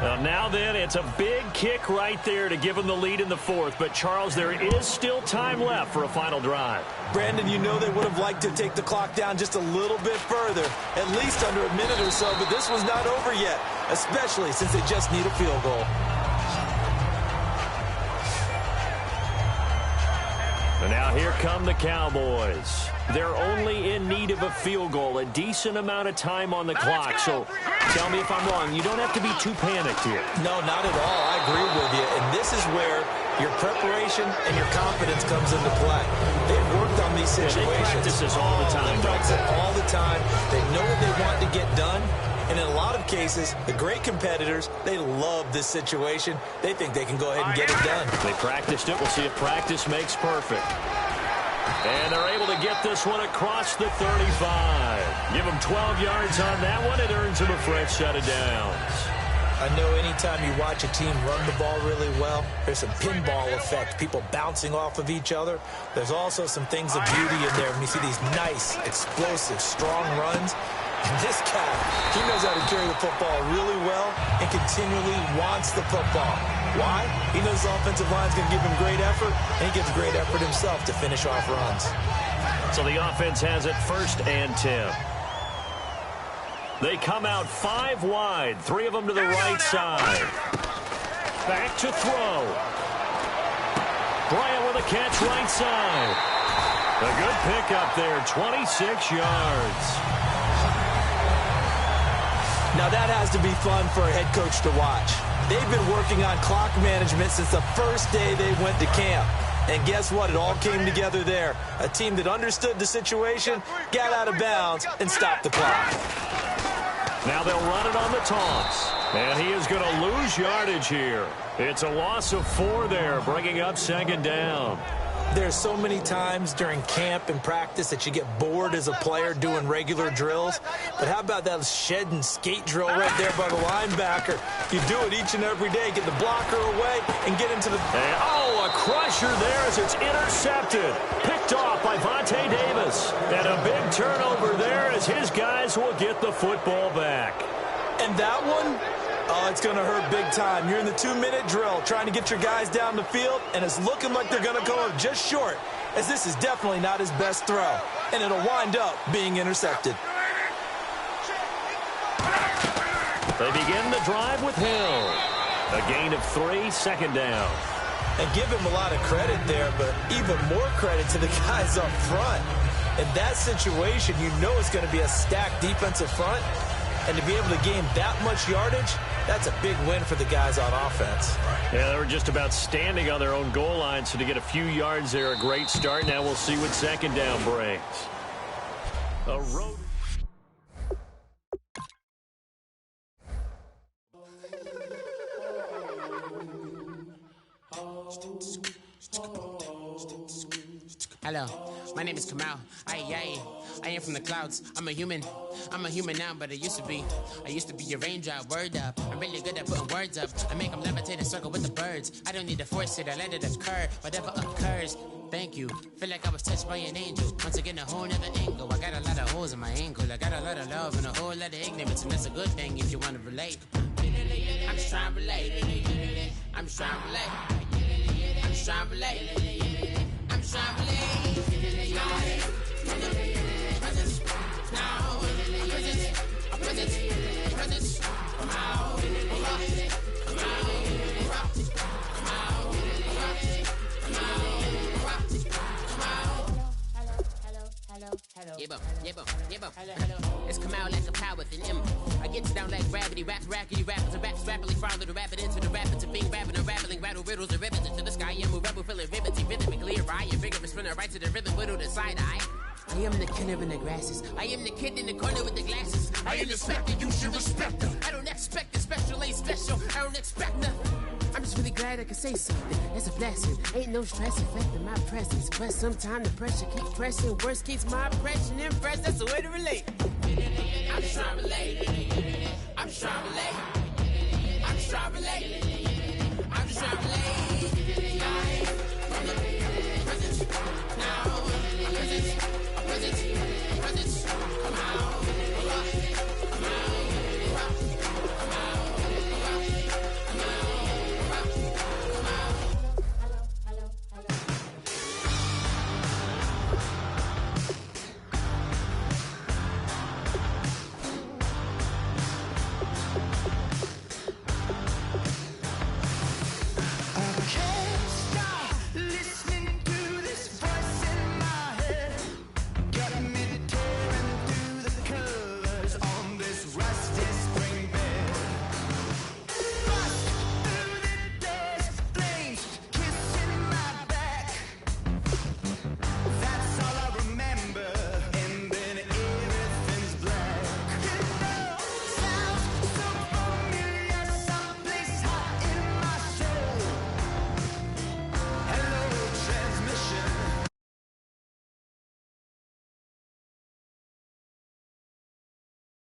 S1: Now then, it's a big kick right there to give them the lead in the 4th. But, Charles, there is still time left for a final drive.
S2: Brandon, you know they would have liked to take the clock down just a little bit further, at least under a minute or so. But this was not over yet, especially since they just need a field goal.
S1: And now here come the Cowboys. They're only in need of a field goal, a decent amount of time on the clock. So tell me if I'm wrong. You don't have to be too panicked here.
S2: No, not at all. I agree with you. And this is where your preparation and your confidence comes into play. They've worked on these situations.
S1: They practice this all the time.
S2: They practice it all the time. They know what they want to get done. And in a lot of cases, the great competitors, they love this situation. They think they can go ahead and get it done.
S1: They practiced it. We'll see if practice makes perfect. And they're able to get this one across the 35. Give them 12 yards on that one. It earns them a fresh set of downs.
S2: I know anytime you watch a team run the ball really well, there's a pinball effect, people bouncing off of each other. There's also some things of beauty in there when you see these nice, explosive, strong runs. And this guy, he knows how to carry the football really well and continually wants the football. Why? He knows the offensive line's going to give him great effort, and he gives great effort himself to finish off runs.
S1: So the offense has it 1st and 10. They come out 5 wide, 3 of them to the right side. Back to throw. Bryant with a catch right side. A good pickup there, 26 yards.
S2: Now that has to be fun for a head coach to watch. They've been working on clock management since the first day they went to camp. And guess what? It all came together there. A team that understood the situation, got out of bounds, and stopped the clock.
S1: Now they'll run it on the toss. And he is going to lose yardage here. It's a loss of 4 there, bringing up second down.
S2: There's so many times during camp and practice that you get bored as a player doing regular drills. But how about that shed and skate drill right there by the linebacker? You do it each and every day. Get the blocker away and get into the...
S1: And, oh, a crusher there as it's intercepted. Picked off by Vontae Davis. And a big turnover there as his guys will get the football back.
S2: And that one... oh, it's going to hurt big time. You're in the 2-minute drill trying to get your guys down the field, and it's looking like they're going to go up just short, as this is definitely not his best throw, and it'll wind up being intercepted.
S1: They begin the drive with Hill. A gain of 3, second down.
S2: And give him a lot of credit there, but even more credit to the guys up front. In that situation, you know it's going to be a stacked defensive front, and to be able to gain that much yardage, that's a big win for the guys on offense.
S1: Yeah, they were just about standing on their own goal line, so to get a few yards there, a great start. Now we'll see what second down brings. A road.
S5: Hello, my name is Kamal. I am from the clouds. I'm a human now, but I used to be. I used to be a raindrop, word up. I'm really good at putting words up. I make them levitate and circle with the birds. I don't need to force it, I let it occur. Whatever occurs, thank you. Feel like I was touched by an angel. Once again, a whole nother angle. I got a lot of holes in my ankle. I got a lot of love and a whole lot of ignorance, and that's a good thing if you want to relate. I'm just trying to relate. I'm just trying to relate. I'm just trying to relate. I'm just trying to relate. It's come out like a power within him. I get down like gravity, rappers and raps rapidly follow the rapid into the rapid to being rapping and rattling, rattle riddles and ribbons into the sky. I'm a rebel, feeling rhythmically right and vigorous, spinning right to the rhythm, widow the side eye. I am the killer in the grasses. I am the kid in the corner with the glasses. I am the specter, you should respect them. I don't expect a special, ain't special. I don't expect nothing. I'm just really glad I can say something. That's a blessing. Ain't no stress affecting my presence. But sometimes the pressure keeps pressing. Worst keeps my impression impressed. That's the way to relate. I'm just trying to relate. I'm just trying to relate. I'm just trying to relate. I'm just trying to relate.